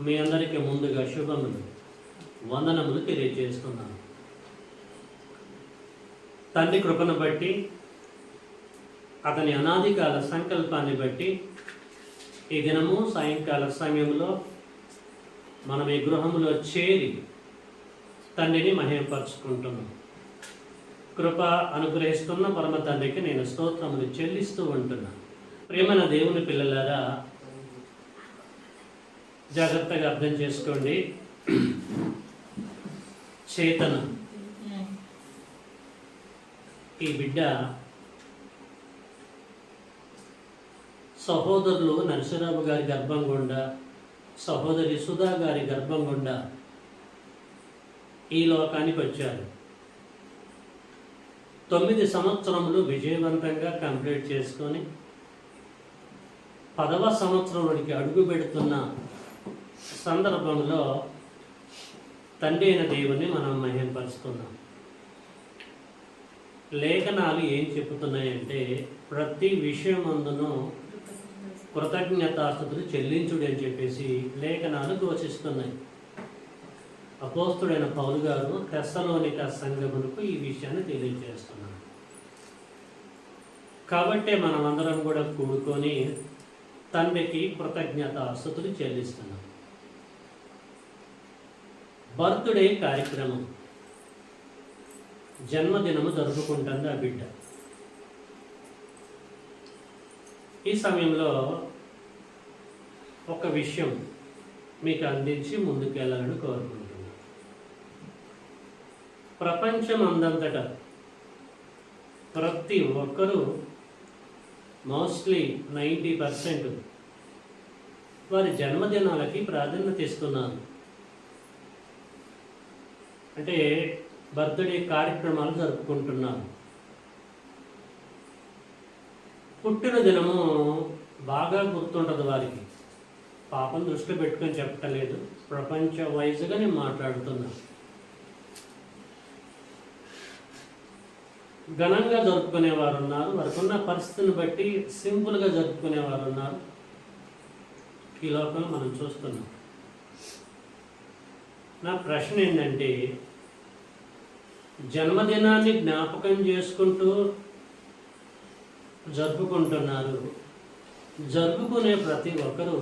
మీ అందరికీ ముందుగా శుభములు వందనములు తెలియజేస్తున్నాను. తండ్రి కృపను బట్టి, అతని అనాదికాల సంకల్పాన్ని బట్టి ఈ దినము సాయంకాల సమయంలో మనం ఈ గృహంలో చేరి తండ్రిని మహిమపరుచుకుంటున్నాం. కృప అనుగ్రహిస్తున్న పరమ తండ్రికి నేను స్తోత్రములు చెల్లిస్తూ ఉంటున్నాను. ప్రియమైన దేవుని పిల్లలారా, జాగ్రత్తగా అర్థం చేసుకోండి. చేతన ఈ బిడ్డ సహోదరులు నరసరావు గారి గర్భం గుండా, సహోదరి సుధా గారి గర్భం గుండా ఈ లోకానికి వచ్చారు. 9 సంవత్సరములు విజయవంతంగా కంప్లీట్ చేసుకొని 10వ సంవత్సరంలోనికి అడుగు పెడుతున్న సందర్భంలో తండ్రి అయిన దేవుని మనం మహిమపరుస్తున్నాం. లేఖనాలు ఏం చెబుతున్నాయంటే, ప్రతి విషయం అందును కృతజ్ఞతాస్తుతులు చెల్లించుడు అని చెప్పేసి లేఖనాలు ఘోషిస్తున్నాయి. అపోస్తుడైన పౌలు గారు తెస్సలోనిక సంఘములకు ఈ విషయాన్ని తెలియజేస్తున్నారు. కాబట్టే మనం అందరం కూడా కూడుకొని తండ్రికి కృతజ్ఞతాస్తుతులు చెల్లిస్తున్నాం. బర్త్డే కార్యక్రమం, జన్మదినము జరుపుకుంటుంది ఆ బిడ్డ. ఈ సమయంలో ఒక విషయం మీకు అందించి ముందుకెళ్ళాలని కోరుకుంటున్నాను. ప్రపంచం అందంతటా ప్రతి ఒక్కరూ మోస్ట్లీ 90% వారి జన్మదినాలకి ప్రాధాన్యత ఇస్తున్నారు. అంటే బర్త్డే కార్యక్రమాలు జరుపుకుంటున్నారు. పుట్టిన దినము బాగా గుర్తుంటుంది వారికి. పాపం దృష్టిలో పెట్టుకొని చెప్పటలేదు, ప్రపంచ వైజ్గా నేను మాట్లాడుతున్నా. ఘనంగా జరుపుకునేవారు ఉన్నారు, వారికున్న పరిస్థితిని బట్టి సింపుల్గా జరుపుకునేవారు ఉన్నారు. ఈ లోకంలో మనం చూస్తున్నాం. నా ప్రశ్న ఏంటంటే, జన్మదినాన్ని జ్ఞాపకం చేసుకుంటూ జరుపుకుంటున్నారు. జరుపుకునే ప్రతి ఒక్కరూ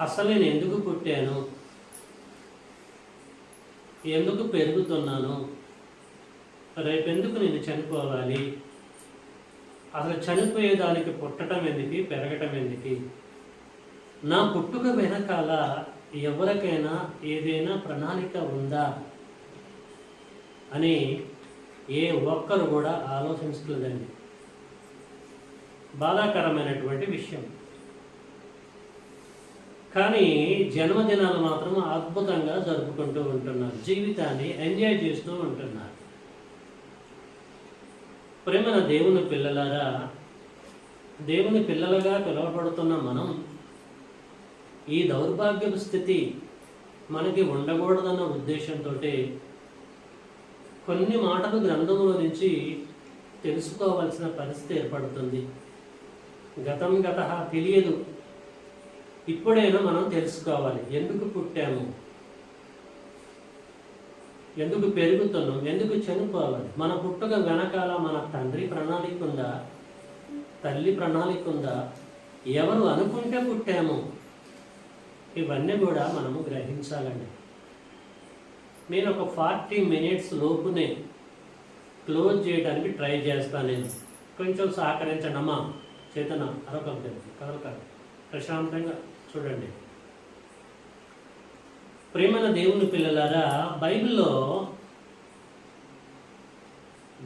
అసలు నేను ఎందుకు పుట్టాను, ఎందుకు పెరుగుతున్నాను, రేపెందుకు నేను చనిపోవాలి, అసలు చనిపోయేదానికి పుట్టడం ఎందుకు, పెరగటం ఎందుకు, నా పుట్టుక వెనకాల ఎవరికైనా ఏదైనా ప్రణాళిక ఉందా అని ఏ ఒక్కరు కూడా ఆలోచించలేదండి. బాధాకరమైనటువంటి విషయం. కానీ జన్మదినాలు మాత్రం అద్భుతంగా జరుపుకుంటూ ఉంటున్నారు, జీవితాన్ని ఎంజాయ్ చేస్తూ ఉంటున్నారు. ప్రేమన దేవుని పిల్లలారా, దేవుని పిల్లలుగా పిలువబడుతున్న మనం ఈ దౌర్భాగ్యపు స్థితి మనకి ఉండకూడదన్న ఉద్దేశంతో కొన్ని మాటలు గ్రంథంలో నుంచి తెలుసుకోవాల్సిన పరిస్థితి ఏర్పడుతుంది. గతం గతః తెలియదు, ఇప్పుడైనా మనం తెలుసుకోవాలి. ఎందుకు పుట్టాము, ఎందుకు పెరుగుతున్నాం, ఎందుకు చనిపోవాలి, మన పుట్టుక వెనకాల మన తండ్రి ప్రణాళిక ఉందా, తల్లి ప్రణాళిక ఉందా, ఎవరు అనుకుంటే పుట్టాము, ఇవన్నీ కూడా మనము గ్రహించాలండి. నేను ఒక 40 మినిట్స్ లోపునే క్లోజ్ చేయడానికి ట్రై చేస్తాను. నేను కొంచెం సహకరించండి అమ్మా. చేతన కదలక ప్రశాంతంగా చూడండి. ప్రేమల దేవుని పిల్లలారా, బైబిల్లో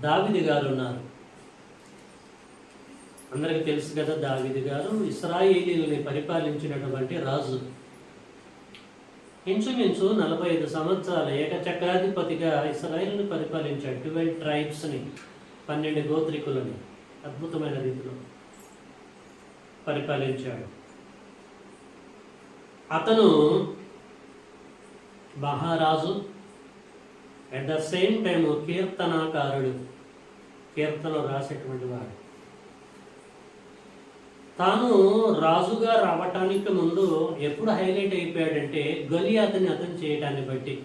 దావీదు గారు ఉన్నారు. అందరికీ తెలుసు కదా, దావీదు గారు ఇశ్రాయేలీయుల్ని పరిపాలించినటువంటి రాజు. ఇంచుమించు 45 సంవత్సరాల ఏకచక్రాధిపతిగా ఇశ్రాయేలుని పరిపాలించాడు. 12 ట్రైబ్స్ని, 12 గోత్రికులని అద్భుతమైన రీతిలో పరిపాలించాడు. అతను మహారాజు, అట్ ద సేమ్ టైం కీర్తనాకారుడు, కీర్తనలు రాసేటువంటి వాడు. తాను రాజుగా రావటానికి ముందు ఎప్పుడు హైలైట్ అయిపోయాడంటే గొలియాతుని అతను చేయడాన్ని బట్టి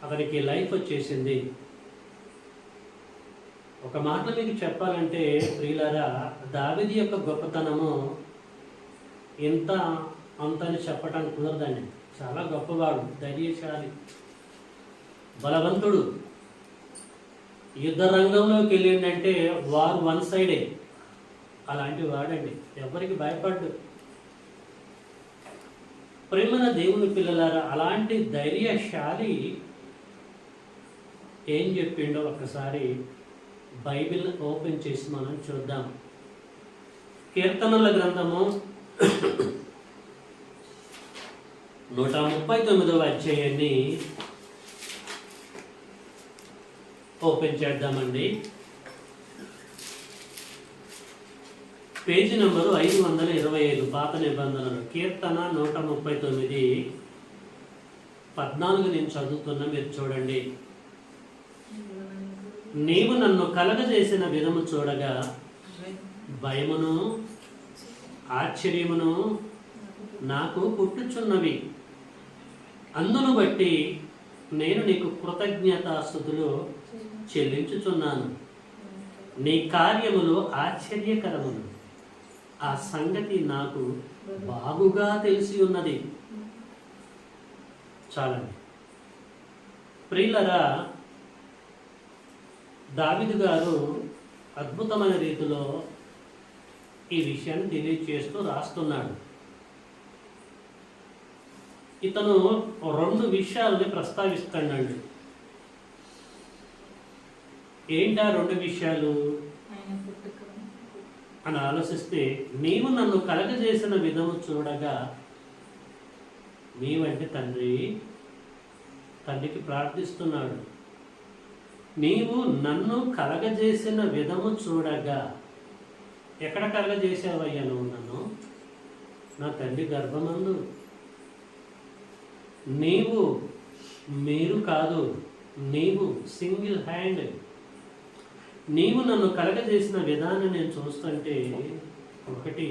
అతనికి లైఫ్ వచ్చేసింది. ఒక మాట మీకు చెప్పాలంటే ప్రియులారా, దావీదు యొక్క గొప్పతనము ఎంత అంతని చెప్పడానికి కుదరదండి. చాలా గొప్పవాడు, ధైర్యశాలి, బలవంతుడు. యుద్ధ రంగంలోకి వెళ్ళిందంటే వారు వన్ సైడే. అలాంటి వాడండి, ఎవరికి భయపడ్డు. ప్రేమన దేవుని పిల్లలారా, అలాంటి ధైర్యశాలి ఏం చెప్పిండో ఒక్కసారి బైబిల్ ఓపెన్ చేసి మనం చూద్దాం. కీర్తనల గ్రంథము 139వ అధ్యాయాన్ని ఓపెన్ చేద్దామండి. పేజీ నంబరు 525, పాత నిబంధనలు. కీర్తన 139, 14 నేను చదువుతున్నా, మీరు చూడండి. నీవు నన్ను కలగజేసిన విధము చూడగా భయమును ఆశ్చర్యమును నాకు పుట్టుచున్నవి. అందును బట్టి నేను నీకు కృతజ్ఞతాస్తుతులు చెల్లించుచున్నాను. నీ కార్యములు ఆశ్చర్యకరములు, ఆ సంగతి నాకు బాగుగా తెలిసి ఉన్నది. చాలండి ప్రియులరా, దావీదు గారు అద్భుతమైన రీతిలో ఈ విషయాన్ని తెలియజేస్తూ రాస్తున్నాడు. ఇతను 2 విషయాలని ప్రస్తావిస్తాడండి. ఏంటా 2 విషయాలు అని ఆలోచిస్తే, నీవు నన్ను కలగజేసిన విధము చూడగా, నీవంటే తండ్రికి ప్రార్థిస్తున్నాడు. నీవు నన్ను కలగజేసిన విధము చూడగా, ఎక్కడ కలగజేసావయ్యా నువ్వు నన్ను? నా తండ్రి గర్భమందు. మీరు కాదు, నీవు సింగిల్ హ్యాండ్. నీవు నన్ను కలగజేసిన విధానం నేను చూస్తుంటే ఒకటి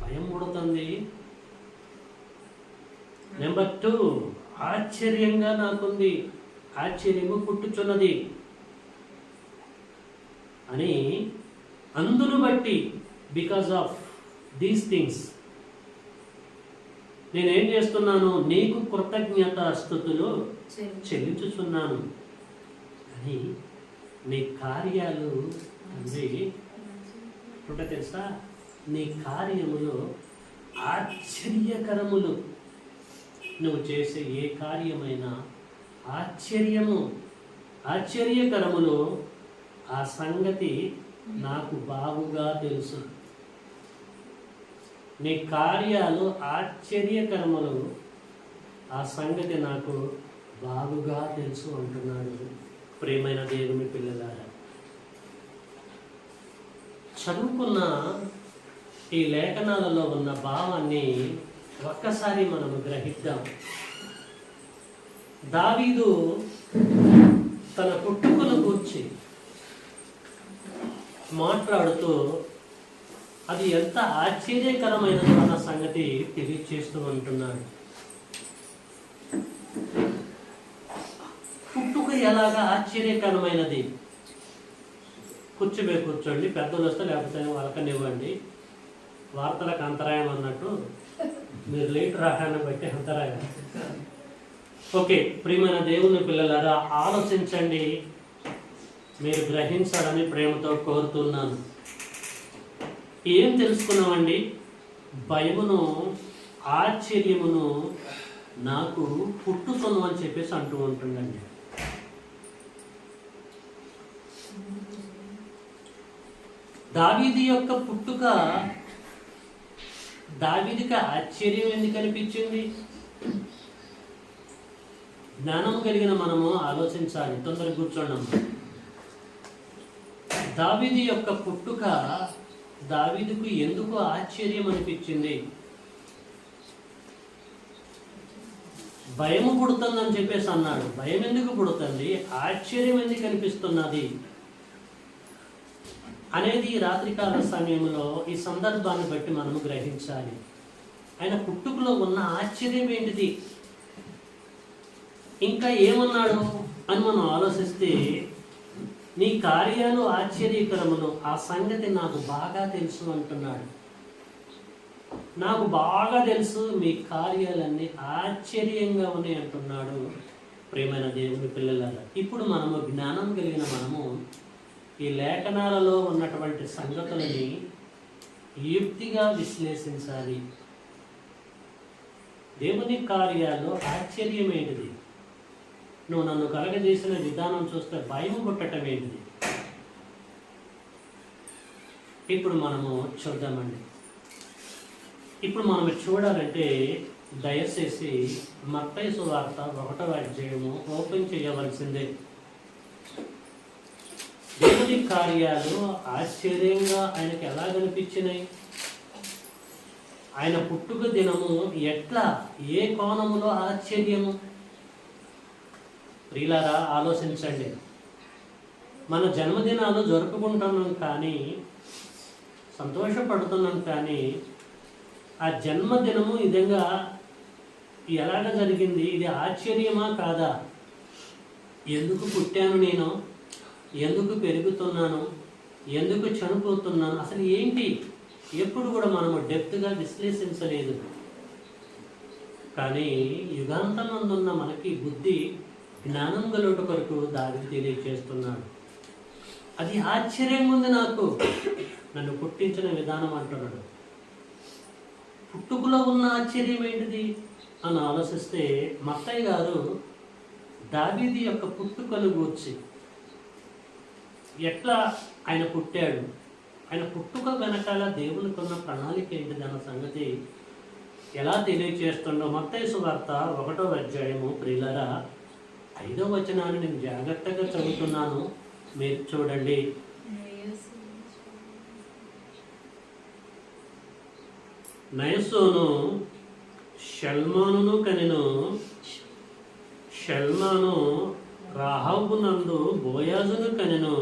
భయం పుడుతుంది, నెంబర్ 2 ఆశ్చర్యంగా నాకుంది, ఆశ్చర్యము పుట్టుచున్నది అని. అందును బట్టి, బికాస్ ఆఫ్ దీస్ థింగ్స్, నేనేం చేస్తున్నాను? నీకు కృతజ్ఞతాస్తుతులు చెల్లించుచున్నాను అని. నీ కార్యాలు తండ్రి అంటే తెలుసా, నీ కార్యములు ఆశ్చర్యకరములు. నువ్వు చేసే ఏ కార్యమైనా ఆశ్చర్యకరములు, ఆ సంగతి నాకు బాగుగా తెలుసు. నీ కార్యాలు ఆశ్చర్యకరములు, ఆ సంగతి నాకు బాగుగా తెలుసు అంటున్నాడు. ప్రియమైన దేవుని పిల్లలారా, చదువుకున్న ఈ లేఖనాలలో ఉన్న భావాన్ని ఒక్కసారి మనము గ్రహిద్దాం. దావీదు తన పుట్టుకను గూర్చి మాట్లాడుతూ అది ఎంత ఆశ్చర్యకరమైనది అన్న సంగతి తెలియచేస్తూ ఉంటున్నాడు. పుట్టుక ఎలాగా ఆశ్చర్యకరమైనది? కూర్చోండి, పెద్దలు వస్తే లేకపోతే వాళ్ళకనివ్వండి. వార్తలకు అంతరాయం అన్నట్టు మీరు లేట్ రాగానే బట్టి అంతరాయం. ఓకే, ప్రియమైన దేవుని పిల్లలారా, ఆలోచించండి, మీరు గ్రహించాలని ప్రేమతో కోరుతున్నాను. ఏం తెలుసుకున్నామండి? భయమును ఆశ్చర్యమును నాకు పుట్టుతును అని చెప్పేసి అంటూ ఉంటుందండి. దావీదు యొక్క పుట్టుక దావీదుకి ఆశ్చర్యం ఎందుకు అనిపించింది? జ్ఞానం కలిగిన మనము ఆలోచించాలి. తొందరగా కూర్చోండి. దావీదు యొక్క పుట్టుక దావీదుకు ఎందుకు ఆశ్చర్యం అనిపించింది? భయము పుడుతుందని చెప్పేసి అన్నాడు. భయం ఎందుకు పుడుతుంది? ఆశ్చర్యం ఎందుకు అనిపిస్తున్నది అనేది ఈ రాత్రికాల సమయంలో ఈ సందర్భాన్ని బట్టి మనము గ్రహించాలి. ఆయన పుట్టుకలో ఉన్న ఆశ్చర్యం ఏంటిది, ఇంకా ఏమన్నాడు అని మనం ఆలోచిస్తే, నీ కార్యాలు ఆశ్చర్యకరములు, ఆ సంగతి నాకు బాగా తెలుసు అంటున్నాడు. నాకు బాగా తెలుసు మీ కార్యాలన్నీ ఆశ్చర్యంగా ఉన్నాయి అంటున్నాడు. ప్రియమైన దేవుని పిల్లలారా, ఇప్పుడు మనము జ్ఞానం కలిగిన మనము ఈ లేఖనాలలో ఉన్నటువంటి సంగతులని యుక్తిగా విశ్లేషించాలి. దేవుని కార్యాలు ఆశ్చర్యమేంటిది, నువ్వు నన్ను కలగజేసిన విధానం చూస్తే భయం పుట్టడం ఏంటిది. ఇప్పుడు మనము చూద్దామండి. ఇప్పుడు మనం చూడాలంటే దయచేసి మత్తయి సువార్త 1వ అధ్యాయము ఓపెన్ చేయవలసిందే. దేవుని కార్యాలు ఆశ్చర్యంగా ఆయనకు ఎలా కనిపించినాయి, ఆయన పుట్టుక దినము ఎట్లా, ఏ కోణములో ఆశ్చర్యము. ప్రియులారా, ఆలోచించండి. మన జన్మదినాలు జరుపుకుంటున్నాం కానీ, సంతోషపడుతున్నాం కానీ, ఆ జన్మదినము ఈ విధంగా ఎలాగ జరిగింది, ఇది ఆశ్చర్యమా కాదా? ఎందుకు పుట్టాను నేను, ఎందుకు పెరుగుతున్నాను, ఎందుకు చనిపోతున్నాను, అసలు ఏంటి, ఎప్పుడు కూడా మనము డెప్త్గా విశ్లేషించలేదు. కానీ యుగాంతమందున్న మనకి బుద్ధి జ్ఞానం గలుట కొరకు దారికి తెలియచేస్తున్నాడు. అది ఆశ్చర్యంగా ఉంది నాకు, నన్ను పుట్టించిన విధానం అంటున్నాడు. పుట్టుకలో ఉన్న ఆశ్చర్యం ఏంటిది అని ఆలోచిస్తే, మత్తయి గారు దావీదు యొక్క పుట్టుకను గూర్చి, ఎట్లా ఆయన పుట్టాడు, ఆయన పుట్టుక వెనకాల దేవునికి ఉన్న ప్రణాళిక ఏంటిది అన్న సంగతి ఎలా తెలియచేస్తుండో మత్తయి సువార్త 1వ అధ్యాయము ప్రియులారా 5వ వచనాన్ని నేను జాగ్రత్తగా చదువుతున్నాను, మీరు చూడండి. నయసోను షల్మానును కనెను, షల్మాను రాహాబునందు బోయాజును కనెను,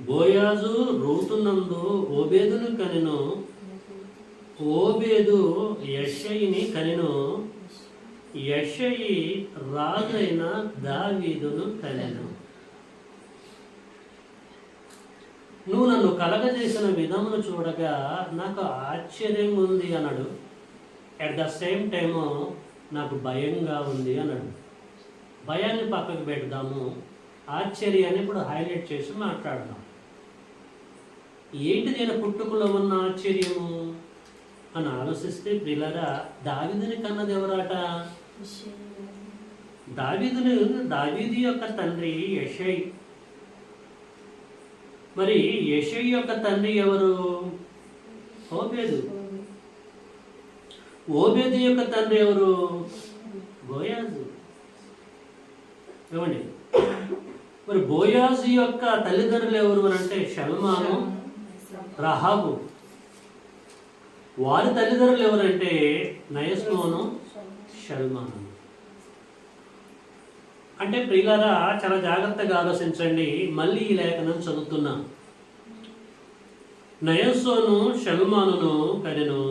బోయాజు రూతునందు ఓబేదును కనెను, ఓబేదు యెషయిని కనెను, యెషయి రాజైన దావీదును కనెను. నువ్వు నన్ను కలగజేసిన విధమును చూడగా నాకు ఆశ్చర్యం ఉంది అన్నాడు. అట్ ద సేమ్ టైము నాకు భయంగా ఉంది అన్నాడు. భయాన్ని పక్కకు పెడదాము, ఆశ్చర్యాన్ని ఇప్పుడు హైలైట్ చేసి మాట్లాడదాం. ఏంటి నేను పుట్టుకలో ఉన్న ఆశ్చర్యము అని ఆలోచిస్తే, ప్రియులారా, దావీదుని కన్నది ఎవరాట? దావీదు యొక్క తండ్రి యెషయి. మరి యెషయి యొక్క తండ్రి ఎవరు? ఓబేదు. ఓబేదు యొక్క తండ్రి ఎవరు? బోయాజు. ఏమండి, మరి బోయాజు యొక్క తల్లిదండ్రులు ఎవరు అని అంటే షల్మాను, రహాబు. వారి తల్లిదండ్రులు ఎవరంటే నయస్మోను, షల్మాను. అంటే ప్రియులారా, చాలా జాగ్రత్తగా ఆలోచించండి. మళ్ళీ ఈ లేఖనం చదువుతున్నాం. నయస్సోను షల్మానును కనెను,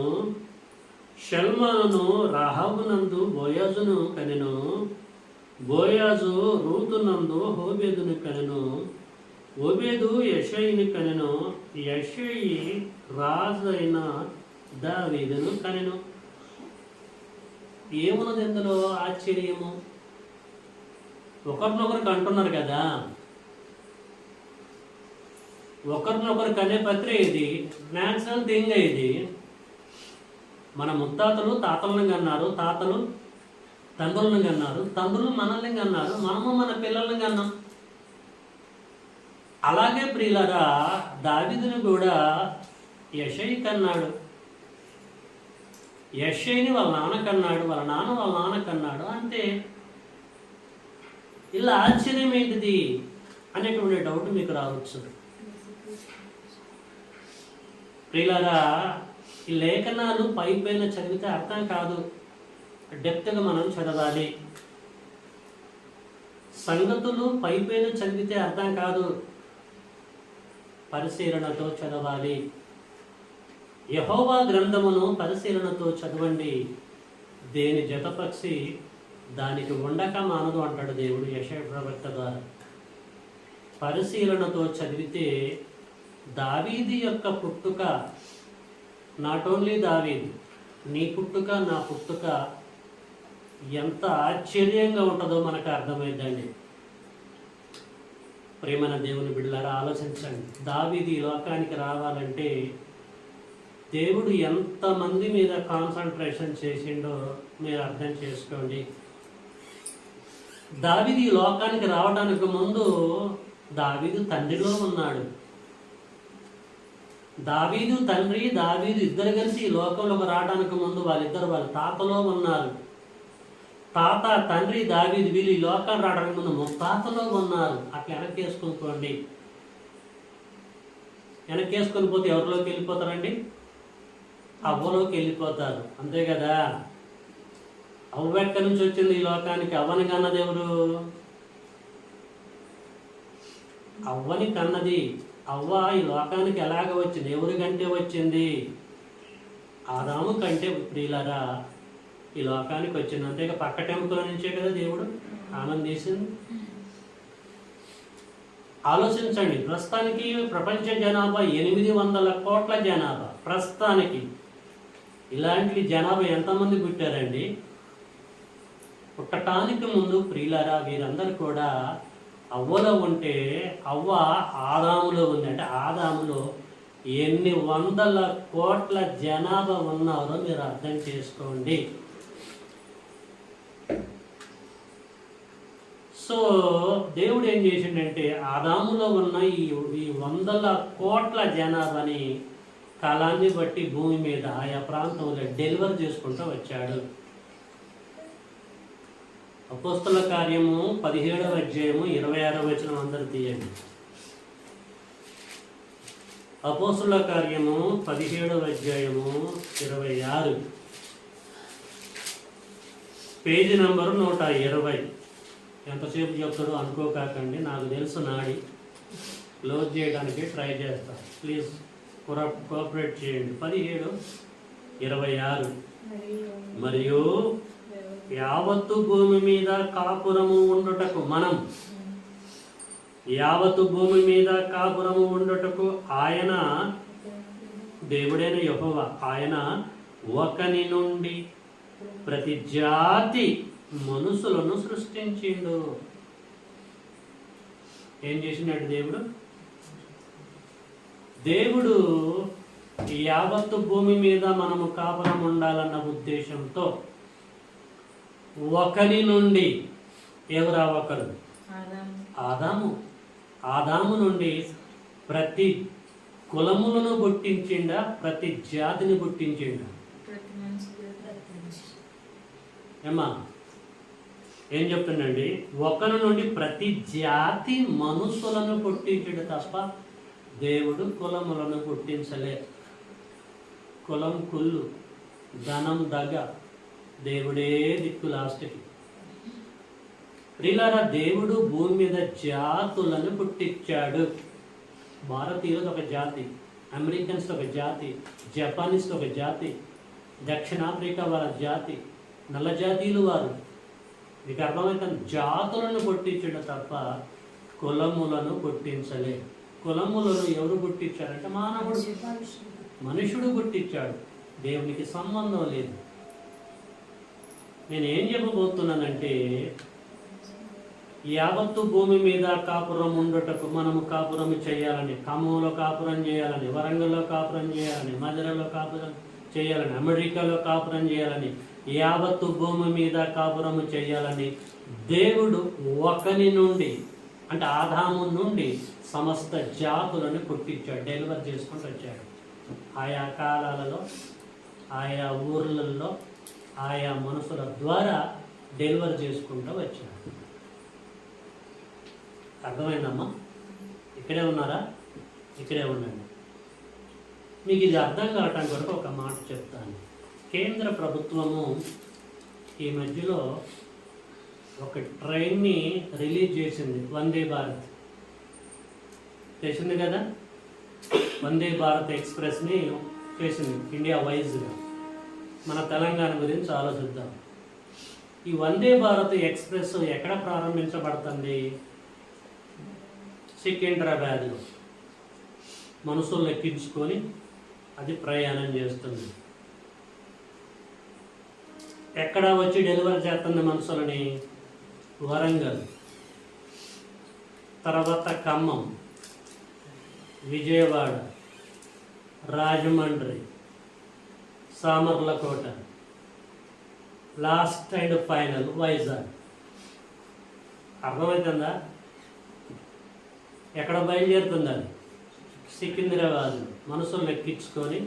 షల్మానును రాహాబునందు బోయాజును కనెను, బోయాజు రూతునందు ఓబేదును కనెను, ఓబేదు యెషయిని కనెను, యెషయి రాజైన దావీదును కనెను. ఏమున్నది ఇందులో ఆశ్చర్యము? ఒకరినొకరికి అంటున్నారు కదా, ఒకరినొకరు కనే ప్రక్రియ ఇది, న్యాచురల్ థింగ్ ఇది. మన ముత్తాతలు తాతలను కన్నారు, తాతలు తండ్రులను కన్నారు, తండ్రులు మనల్ని కన్నారు, మనము మన పిల్లల్ని కన్నాం. అలాగే ప్రియులారా, దావీదుని కూడా యెషయి కన్నాడు. యెషయిని వాళ్ళ నాన్న కన్నాడు, వాళ్ళ నాన్న వాళ్ళ నాన్న కన్నాడు. అంతే. ఇలా ఆశ్చర్యం ఏంటిది అనేటువంటి డౌట్ మీకు రావచ్చు. ప్రియులారా, ఈ లేఖనాలు పైపైన చదివితే అర్థం కాదు, డెప్త్గా మనం చదవాలి. సంగతులు పైపైన చదివితే అర్థం కాదు, పరిశీలనతో చదవాలి. యెహోవా గ్రంథమును పరిశీలనతో చదవండి, దేని జతపక్షి దానికి ఉండక మానదు అంటాడు దేవుడు యెషయా ప్రవక్త ద్వారా. పరిశీలనతో చదివితే దావీదు యొక్క పుట్టుక, నాట్ ఓన్లీ దావీదు, నీ పుట్టుక నా పుట్టుక ఎంత ఆశ్చర్యంగా ఉంటుందో మనకు అర్థమైందండి. ప్రేమన దేవుని బిడ్డలారా ఆలోచించండి. దావీదు ఈ లోకానికి రావాలంటే దేవుడు ఎంతమంది మీద కాన్సన్ట్రేషన్ చేసిండో మీరు అర్థం చేసుకోండి. దావీదు ఈ లోకానికి రావడానికి ముందు దావీదు తండ్రిలో ఉన్నాడు. దావీదు తండ్రి, దావీదు ఇద్దరు కలిసి ఈ లోకంలోకి రావడానికి ముందు వాళ్ళిద్దరు వాళ్ళ తాతలో ఉన్నారు. తాత, తండ్రి, దావీదు వీళ్ళు ఈ లోకాన్ని రావడానికి ముందు ముత్తాతలో ఉన్నారు. అట్లా వెనక్కేసుకుని వెనక్కేసుకొని పోతే ఎవరిలోకి వెళ్ళిపోతారండి? అవ్వలోకి వెళ్ళిపోతారు, అంతే కదా. అవ్వ ఎక్కడి నుంచి వచ్చింది ఈ లోకానికి? అవ్వని కన్నది ఎవరు? అవ్వని కన్నది. అవ్వ ఈ లోకానికి ఎలాగ వచ్చింది? ఎవరి కంటే వచ్చింది? ఆదాము కంటే ప్రియులారా ఈ లోకానికి వచ్చింది. అంతేగా పక్క టెంపుల నుంచే కదా దేవుడు ఆనందించింది. ఆలోచించండి. ప్రస్తుతానికి ప్రపంచ జనాభా 800 కోట్ల జనాభా. ప్రస్తుతానికి ఇలాంటి జనాభా ఎంతమంది పుట్టారండి? పుట్టటానికి ముందు ప్రియులారా వీరందరూ కూడా అవ్వలో ఉంటే అవ్వ ఆదాములో ఉంది. అంటే ఆదాములో ఎన్ని 100 కోట్ల జనాభా ఉన్నారో మీరు అర్థం చేసుకోండి. సో దేవుడు ఏం చేసిండంటే ఆదాములో ఉన్న ఈ 100 కోట్ల జనాభాని కాలాన్ని బట్టి భూమి మీద ఆయా ప్రాంతంలో డెలివర్ చేసుకుంటూ వచ్చాడు. అపోస్తల కార్యము 17వ అధ్యాయము 26వ వచనం అందరూ తీయండి. అపోస్తల కార్యము 17వ అధ్యాయము 26, పేజీ నంబరు 120. ఎంతసేపు చెప్తాడో అనుకోకాకండి, నాకు తెలుసు నాడి క్లోజ్ చేయడానికి ట్రై చేస్తా. ప్లీజ్ కోఆపరేట్ చేయండి. 17:26 మరియు యావత్తు భూమి మీద కాపురము ఉండుటకు యావత్తు భూమి మీద కాపురము ఉండుటకు ఆయన, దేవుడైన యెహోవా, ఆయన ఒకని నుండి ప్రతి జాతి మనుషులను సృష్టించిండు. ఏం చేసినాడు దేవుడు? దేవుడు యావత్తు భూమి మీద మనము కాపురం ఉండాలన్న ఉద్దేశంతో ఒకని నుండి, ఎవరా ఒకరు? ఆదాము నుండి ప్రతి కులములను పుట్టించిండా? ప్రతి జాతిని పుట్టించిండా? ఏమా ఏం చెప్తుండండి? ఒకరి నుండి ప్రతి జాతి మనుషులను పుట్టించడు తప్ప దేవుడు కులములను పుట్టించలే. కులం కుళ్ళు, ధనం దగ, దేవుడే దిక్కు లాస్ట్కి. ప్రియులారా దేవుడు భూమి మీద జాతులను పుట్టించాడు. భారతీయులది ఒక జాతి, అమెరికన్స్ ఒక జాతి, జపానీస్ ఒక జాతి, దక్షిణాఫ్రికా వాళ్ళ జాతి, నల్ల జాతీయులు వారు. మీకు అర్థమవుతుంది. జాతులను పుట్టించడం తప్ప కులములను పుట్టించలే. కులములను ఎవరు పుట్టించారంటే మానవుడు, మనుషుడు పుట్టించాడు. దేవునికి సంబంధం లేదు. నేను ఏం చెప్పబోతున్నానంటే యావత్తు భూమి మీద కాపురం ఉండుటకు మనము కాపురం చేయాలని, ఖమ్మంలో కాపురం చేయాలని, వరంగల్లో కాపురం చేయాలని, మధురలో కాపురం చేయాలని, అమెరికాలో కాపురం చేయాలని, యావత్తు భూమి మీద కాపురం చేయాలని దేవుడు ఒకని నుండి, అంటే ఆదాము నుండి సమస్త జాతులను పుట్టించాడు, డెలివర్ చేసుకుంటూ వచ్చాడు. ఆయా కాలాలలో, ఆయా ఊర్లలో, ఆయా మనుషుల ద్వారా డెలివర్ చేసుకుంటూ వచ్చాడు. అర్థమైందమ్మా? ఇక్కడే ఉన్నారా? ఇక్కడే ఉండండి. మీకు ఇది అర్థం కావటానికి వరకు ఒక మాట చెప్తాను. కేంద్ర ప్రభుత్వము ఈ మధ్యలో ఒక ట్రైన్ని రిలీజ్ చేసింది, వందే భారత్. తెలిసింది కదా? వందే భారత్ ఎక్స్ప్రెస్ని చేసింది ఇండియా వైజ్గా. మన తెలంగాణ గురించి ఆలోచిద్దాం. ఈ వందే భారత్ ఎక్స్ప్రెస్ ఎక్కడ ప్రారంభించబడుతుంది? సికింద్రాబాద్లో మనుషులను ఎక్కించుకొని అది ప్రయాణం చేస్తుంది. ఎక్కడ వచ్చి డెలివరీ చేస్తుంది మనుషులని? వరంగల్, తర్వాత Khammam, Vijayawada, Rajahmundry, Samarlakota, last and final Vizag. అర్థమవుతుందా? ఎక్కడ బయలుదేరుతుంది అది? సికింద్రాబాద్. మనుషులను ఎక్కించుకొని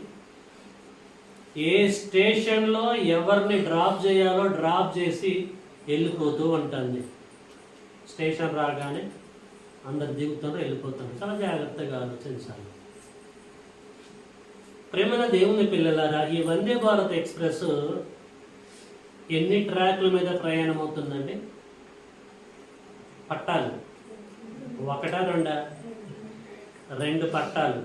ఏ స్టేషన్లో ఎవరిని డ్రాప్ చేయాలో డ్రాప్ చేసి వెళ్ళిపోతూ ఉంటుంది. స్టేషన్ రాగానే అందరు దిగుతారు, వెళ్ళిపోతారు. చాలా జాగ్రత్తగా ఆలోచించాలి. ప్రేమల దేవుని పిల్లలారా, ఈ వందే భారత్ ఎక్స్ప్రెస్ ఎన్ని ట్రాక్ల మీద ప్రయాణం అవుతుందండి? పట్టాలు ఒకటా రెండా? 2 పట్టాలు.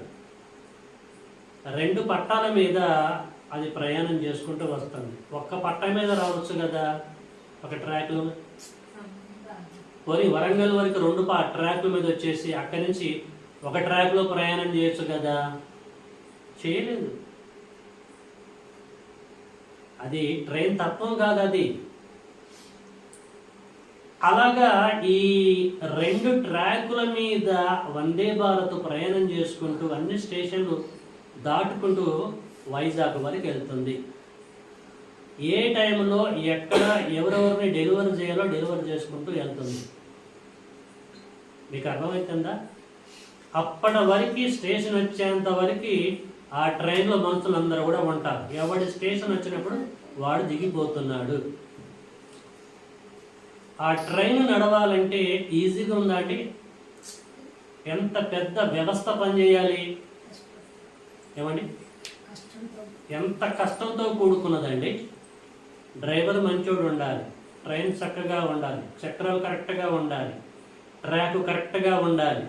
2 పట్టాల మీద అది ప్రయాణం చేసుకుంటూ వస్తుంది. ఒక్క పట్ట మీద రావచ్చు కదా ఒక ట్రాక్లో. పోనీ వరంగల్ వరకు 2 ట్రాక్ల మీద వచ్చేసి అక్కడి నుంచి ఒక ట్రాక్లో ప్రయాణం చేయొచ్చు కదా? చేయలేదు. అది ట్రైన్ తత్వం కాదు అది. అలాగా ఈ 2 ట్రాకుల మీద వందే భారత్ ప్రయాణం చేసుకుంటూ అన్ని స్టేషన్లు దాటుకుంటూ వైజాగ్ వరకు వెళ్తుంది. ఏ టైంలో ఎక్కడ ఎవరెవరిని డెలివరీ చేయాలో డెలివరీ చేసుకుంటూ వెళ్తుంది. మీకు అర్థమవుతుందా? అప్పటి వరకు స్టేషన్ వచ్చేంత వరకు ఆ ట్రైన్లో మనుషులందరూ కూడా ఉంటారు. ఎవడి స్టేషన్ వచ్చినప్పుడు వాడు దిగిపోతున్నాడు. ఆ ట్రైన్ నడవాలంటే ఈజీగా ఉందండి. ఎంత పెద్ద వ్యవస్థ పనిచేయాలి ఏమండి? ఎంత కష్టంతో కూడుకున్నదండి. డ్రైవర్ మంచోడు ఉండాలి, ట్రైన్ చక్కగా ఉండాలి, చక్రాలు కరెక్ట్గా ఉండాలి, ట్రాక్ కరెక్ట్గా ఉండాలి,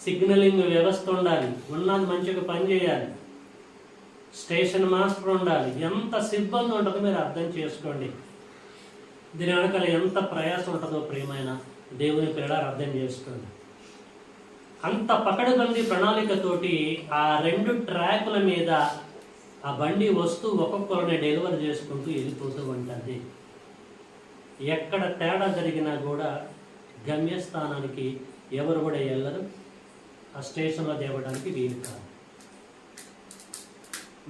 సిగ్నలింగ్ వ్యవస్థ ఉండాలి, ఉన్నది మంచిగా పనిచేయాలి, స్టేషన్ మాస్టర్ ఉండాలి. ఎంత సిబ్బంది ఉంటుందో మీరు అర్థం చేసుకోండి. దీని వెనకాల ఎంత ప్రయాసం ఉంటుందో ప్రియమైన దేవుని పిల్లలు అర్థం చేసుకోండి. అంత పకడ్బందీ ప్రణాళికతోటి ఆ 2 ట్రాకుల మీద ఆ బండి వస్తూ ఒక్కొక్కరిని డెలివరీ చేసుకుంటూ వెళ్ళిపోతూ ఉంటుంది. ఎక్కడ తేడా జరిగినా కూడా గమ్యస్థానానికి ఎవరు కూడా వెళ్ళరు. ఆ స్టేషన్లో దేవడానికి వీలు కాదు.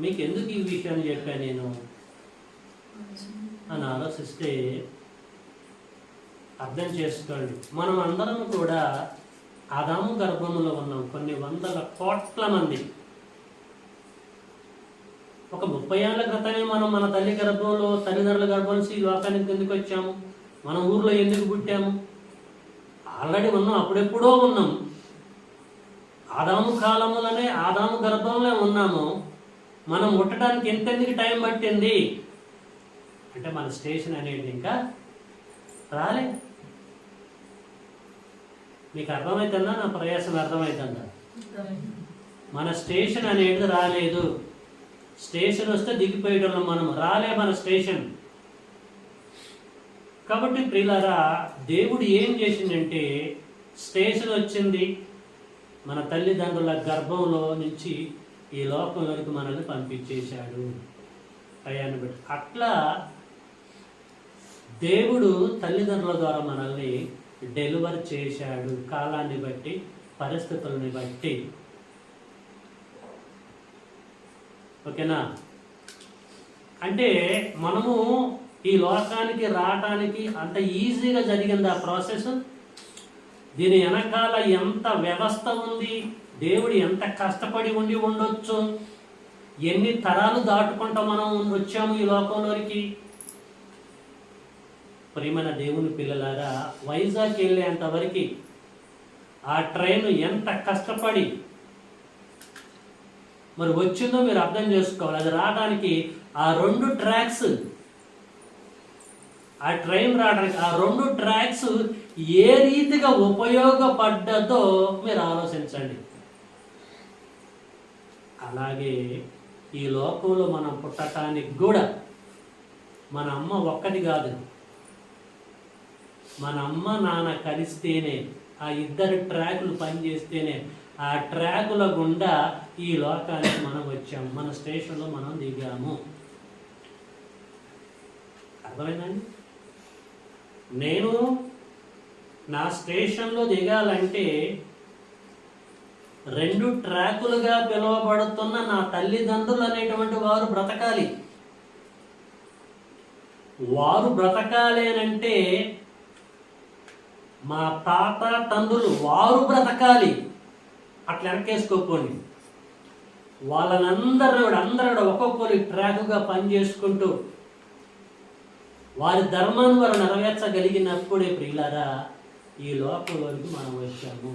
మీకు ఎందుకు ఈ విషయాన్ని చెప్పాను నేను అని ఆలోచిస్తే అర్థం చేసుకోండి. మనం అందరం కూడా ఆదాము గర్భంలో ఉన్నాం. కొన్ని వందల కోట్ల మంది. ఒక 30 ఏళ్ల క్రితమే మనం మన తల్లి గర్భంలో, తల్లిదండ్రుల గర్భం నుంచి ఈ లోకానికి ఎందుకు వచ్చాము? మన ఊర్లో ఎందుకు పుట్టాము? ఆల్రెడీ ఉన్నాం, అప్పుడెప్పుడో ఉన్నాం. ఆదాము కాలంలోనే, ఆదాము గర్భంలో ఉన్నాము. మనం పుట్టడానికి ఎంతెందుకు టైం పట్టింది అంటే మన స్టేషన్ అనేది ఇంకా రాలే. మీకు అర్థమవుతుందా? నా ప్రయాసం అర్థమవుతుందా? మన స్టేషన్ అనేది రాలేదు. స్టేషన్ వస్తే దిగిపోయేటోళ్ళం మనం, రాలే మన స్టేషన్. కాబట్టి ప్రియులారా, దేవుడు ఏం చేసిందంటే స్టేషన్ వచ్చింది, మన తల్లిదండ్రుల గర్భంలో నుంచి ఈ లోకంలోకి మనల్ని పంపించేశాడు టయాన్ని బట్టి. అట్లా దేవుడు తల్లిదండ్రుల ద్వారా మనల్ని డెలివర్ చేశాడు. కాలాన్ని బట్టి, పరిస్థితులని బట్టి. ఓకేనా? అంటే మనము ఈ లోకానికి రావటానికి అంత ఈజీగా జరిగింది ఆ ప్రాసెస్. దీని వెనకాల ఎంత వ్యవస్థ ఉంది, దేవుడు ఎంత కష్టపడి ఉండొచ్చు, ఎన్ని తరాలు దాటుకుంటా మనం వచ్చాము ఈ లోకంలోకి. ప్రియమైన దేవుని పిల్లలారా, వైజాగ్ వెళ్ళేంత వరకు ఆ ట్రైన్ ఎంత కష్టపడి మరి వచ్చిందో మీరు అర్థం చేసుకోవాలి. అది రావడానికి ఆ 2 ట్రాక్స్, ఆ ట్రైన్ రావడానికి ఆ 2 ట్రాక్స్ ఏ రీతిగా ఉపయోగపడ్డదో మీరు ఆలోచించండి. అలాగే ఈ లోకంలో మనం పుట్టటానికి కూడా మన అమ్మ ఒక్కటి కాదు, మన అమ్మ నాన్న కలిస్తేనే, ఆ ఇద్దరు ట్రాకులు పనిచేస్తేనే ఆ ట్రాకుల గుండా ఈ లోకానికి మనం వచ్చాము, మన స్టేషన్లో మనం దిగాము. అర్థమైందండి? నేను నా స్టేషన్లో దిగాలంటే 2 ట్రాకులుగా పిలువబడుతున్న నా తల్లిదండ్రులు అనేటువంటి వారు బ్రతకాలి. వారు బ్రతకాలి అంటే మా తాత తండ్రులు వారు బ్రతకాలి. అట్లా వెనకేసుకోపోండి. వాళ్ళనందరూ అందరూ ఒక్కొక్కరు ట్రాకుగా పనిచేసుకుంటూ వారి ధర్మాన్ని వారు నెరవేర్చగలిగినప్పుడే ప్రియులారా ఈ లోకంలోకి మనం వచ్చాము.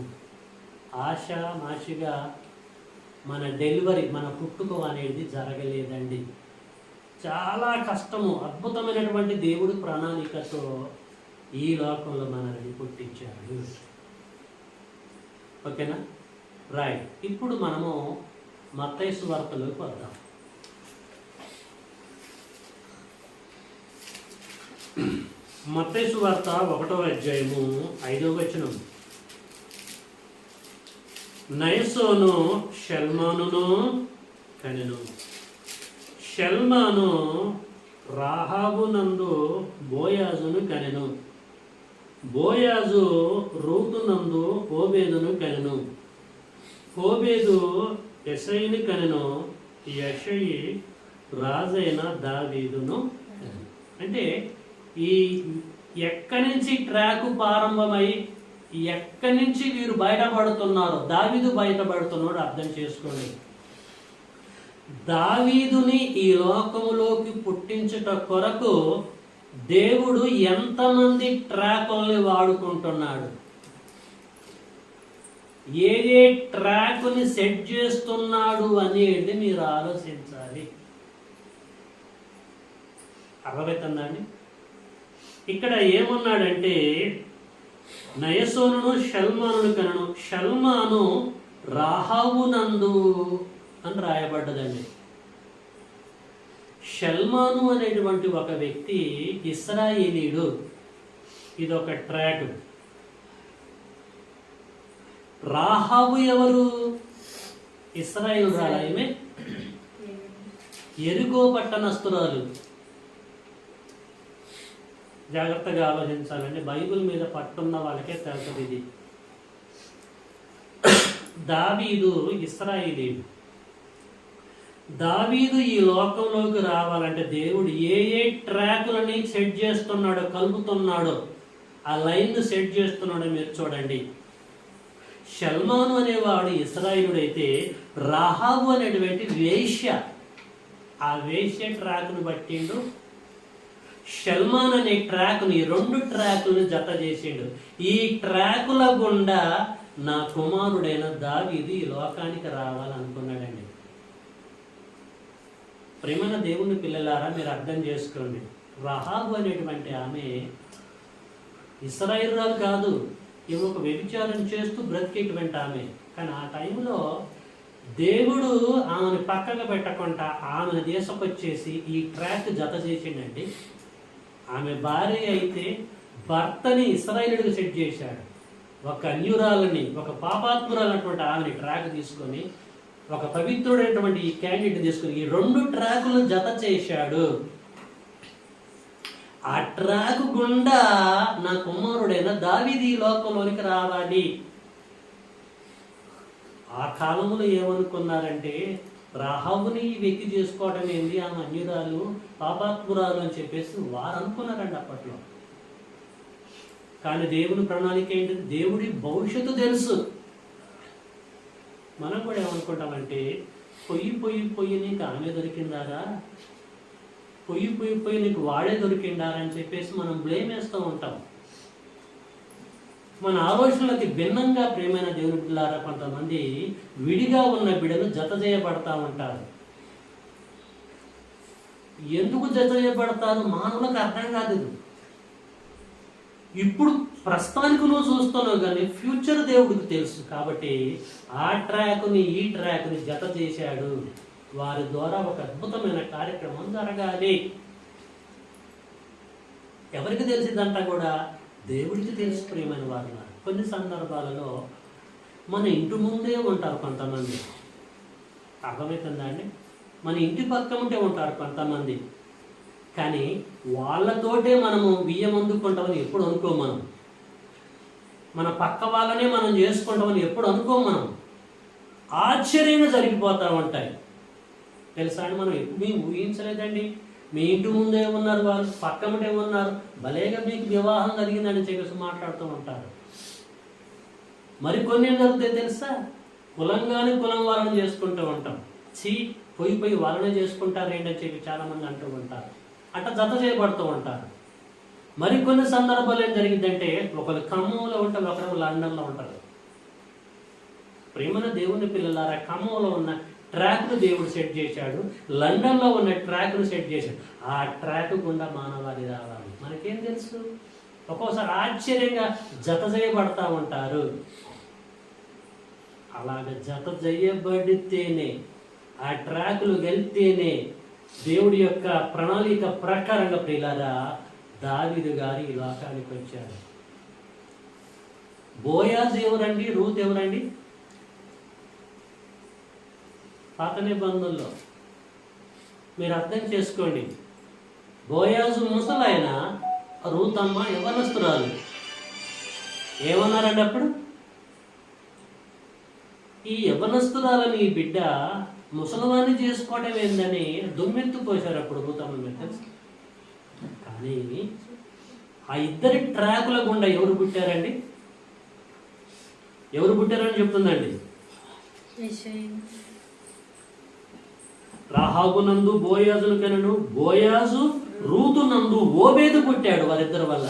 ఆషామాషిగా మన డెలివరీ, మన పుట్టుక అనేది జరగలేదండి. చాలా కష్టము, అద్భుతమైనటువంటి దేవుడి ప్రణాళికతో ఈ లోకంలో మనల్ని పుట్టించాడు. ఓకేనా? రైట్. ఇప్పుడు మనము మత్తయి సువార్తలోకి వద్దాం. మత్తయి సువార్త 1వ అధ్యాయము 5వ వచనం. నయసోను షల్మానును కనెను. షల్మాను రాహాబునందు బోయాజును కనెను. బోయాజు రూతునందు ఓబేదును కనెను. ఓబేదు యెషయిని కనెను. యెషయి రాజైన దావీదును కనెను. అంటే ఈ ఎక్కడి నుంచి ట్రాకు ప్రారంభమై ఎక్కడి నుంచి వీరు బయటపడుతున్నారో, దావీదు బయటపడుతున్నాడు. అర్థం చేసుకోండి. దావీదుని ఈ లోకములోకి పుట్టించుట కొరకు దేవుడు ఎంతమంది ట్రాకుల్ని వాడుకుంటున్నాడు, ఏ ఏ ట్రాకుని సెట్ చేస్తున్నాడు అనేది మీరు ఆలోచించాలి. అర్థమవుతుందండి? ఇక్కడ ఏమన్నాడంటే నయసోనును షల్మానును కనను. షల్మాను రాహాబునందు అని రాయబడ్డదండి. షల్మాను అనేటువంటి ఒక వ్యక్తి ఇశ్రాయేలీయుడు. ఇదొక ట్రాక్. రాహాబు ఎవరు? ఇశ్రాయేలురాలు. ఆమె యెరికో పట్టణస్తురాలు. జాగ్రత్తగా ఆలోచించాలండి. బైబిల్ మీద పట్టున్న వాళ్ళకే తెలుస్తుంది ఇది. దావీదు ఇశ్రాయేలీయుడు. దావీదు ఈ లోకంలోకి రావాలంటే దేవుడు ఏ ఏ ట్రాకులని సెట్ చేస్తున్నాడో, కలుపుతున్నాడో, ఆ లైన్ సెట్ చేస్తున్నాడో మీరు చూడండి. షల్మాను అనేవాడు ఇశ్రాయేలుడైతే రాహాబు అనేటువంటి వేశ్య, ఆ వేశ్య ట్రాక్ను పట్టిండు. షల్మాన్ అనే ట్రాక్ని, 2 ట్రాకులను జత చేసిండు. ఈ ట్రాకుల గుండా నా కుమారుడైన దావీదు ఈ లోకానికి రావాలనుకున్నాడండి. ప్రేమైన దేవుని పిల్లలారా, మీరు అర్థం చేసుకోండి. రహాబు అనేటువంటి ఆమె ఇశ్రాయేలురాలు కాదు, ఈమె ఒక వ్యభిచారం చేస్తూ బ్రతికేటువంటి ఆమె. కానీ ఆ టైంలో దేవుడు ఆమెను పక్కకు పెట్టకుండా ఆమెను తీసుకొచ్చేసి ఈ ట్రాక్ జత చేసిండండి. ఆమె భార్య అయితే భర్తని ఇశ్రాయేలుడికి సెట్ చేశాడు. ఒక అన్యురాలని, ఒక పాపాత్మురాలైనటువంటి ఆమెని ట్రాక్ తీసుకొని, ఒక పవిత్రుడైనటువంటి ఈ క్యాండిడేట్ తీసుకొని ఈ 2 ట్రాకులను జత చేశాడు. ఆ ట్రాక్ గుండా నా కుమారుడైన దావీదు ఈ లోకంలోనికి రావాలి. ఆ కాలంలో ఏమనుకున్నారంటే రాహాబుని వ్యక్తి చేసుకోవడం ఏంది, ఆమె అన్యురాలు, పాపాత్మురాలు అని చెప్పేసి వారు అనుకున్నారండి అప్పట్లో. కానీ దేవుని ప్రణాళిక ఏంటంటే దేవుడి భవిష్యత్తు తెలుసు. మనం కూడా ఏమనుకుంటామంటే పొయ్యి నీకు ఆమె దొరికిందారా, పొయ్యి నీకు వాడే దొరికిండారా అని చెప్పేసి మనం బ్లేమ్ వేస్తూ ఉంటాం. మన ఆలోచనలకి భిన్నంగా ప్రేమైన దేవుని పిల్లారా కొంతమంది విడిగా ఉన్న బిడ్డలు జత చేయబడతా ఉంటారు. ఎందుకు జత చేయబడతారు మానవులకు అర్థం కాదు. ఇప్పుడు ప్రస్తుతానికి నువ్వు చూస్తున్నావు కానీ ఫ్యూచర్ దేవుడికి తెలుసు. కాబట్టి ఆ ట్రాక్ని ఈ ట్రాక్ని జత చేశాడు. వారి ద్వారా ఒక అద్భుతమైన కార్యక్రమం జరగాలి. ఎవరికి తెలిసిందంట కూడా? దేవుడికి తెలుసు. ప్రియమైన వారు, కొన్ని సందర్భాలలో మన ఇంటి ముందే ఉంటారు కొంతమంది. అర్థమవుతుందా అండి? మన ఇంటి పక్క ఉంటే ఉంటారు కొంతమంది, కానీ వాళ్ళతోటే మనము బియ్యం అందుకుంటామని ఎప్పుడు అనుకోం. మన పక్క వాళ్ళనే మనం చేసుకుంటామని ఎప్పుడు అనుకోం. మనం ఆశ్చర్యంగా జరిగిపోతూ ఉంటాయి. తెలుసా అండి? మనం మేము ఊహించలేదండి. మీ ఇంటి ముందే ఉన్నారు, వాళ్ళు పక్కముంటే ఉన్నారు, భలేగా మీకు వివాహం జరిగిందని చెప్పేసి మాట్లాడుతూ ఉంటారు. మరికొన్ని ఏం జరుగుతాయి తెలుసా? కులంగానే కులం వాళ్ళని చేసుకుంటూ ఉంటాం. పోయి వాళ్ళనే చేసుకుంటారు ఏంటని చెప్పి చాలామంది అంటూ ఉంటారు. అట్లా జత చేయబడుతూ ఉంటారు. మరికొన్ని సందర్భాలు ఏం జరిగిందంటే, ఒకరు ఖమ్మంలో ఉంటారు, ఒకరు లండన్లో ఉంటారు. ప్రేమన దేవుని పిల్లలారా, ఖమ్మంలో ఉన్న ట్రాక్ను దేవుడు సెట్ చేశాడు, లండన్లో ఉన్న ట్రాక్ను సెట్ చేశాడు. ఆ ట్రాక్ గుండా మానవాళి రావాలి. మనకేం తెలుసు? ఒక్కోసారి ఆశ్చర్యంగా జత చేయబడతా ఉంటారు. అలాగ జత చేయబడితేనే, ఆ ట్రాకులు వెళ్తేనే దేవుడి యొక్క ప్రణాళిక ప్రకారంగా ప్రియులారా దావీదు గారు ఈ లోకానికి వచ్చారు. బోయాజు ఎవరండి? రూత్ ఎవరండి? పాత నిబంధనలో మీరు అర్థం చేసుకోండి. బోయాజు ముసలాయన, రూత్ అమ్మ యవ్వనస్తురాలు. ఏమన్నారండి అప్పుడు? ఈ యవ్వనస్తురాలని ఈ బిడ్డ ముసలివాన్ని చేసుకోవటం ఏందని దుమ్మెత్తుపోశారు అప్పుడు రూతమ్మ మీద. తెలుసు? కానీ ఆ ఇద్దరి ట్రాకుల గుండా ఎవరు పుట్టారండి? ఎవరు పుట్టారని చెప్తుందండి? రాహాబు నందు బోయాజును కనెను, బోయాజు రూతు నందు ఓబేదు పుట్టాడు. వారిద్దరి వల్ల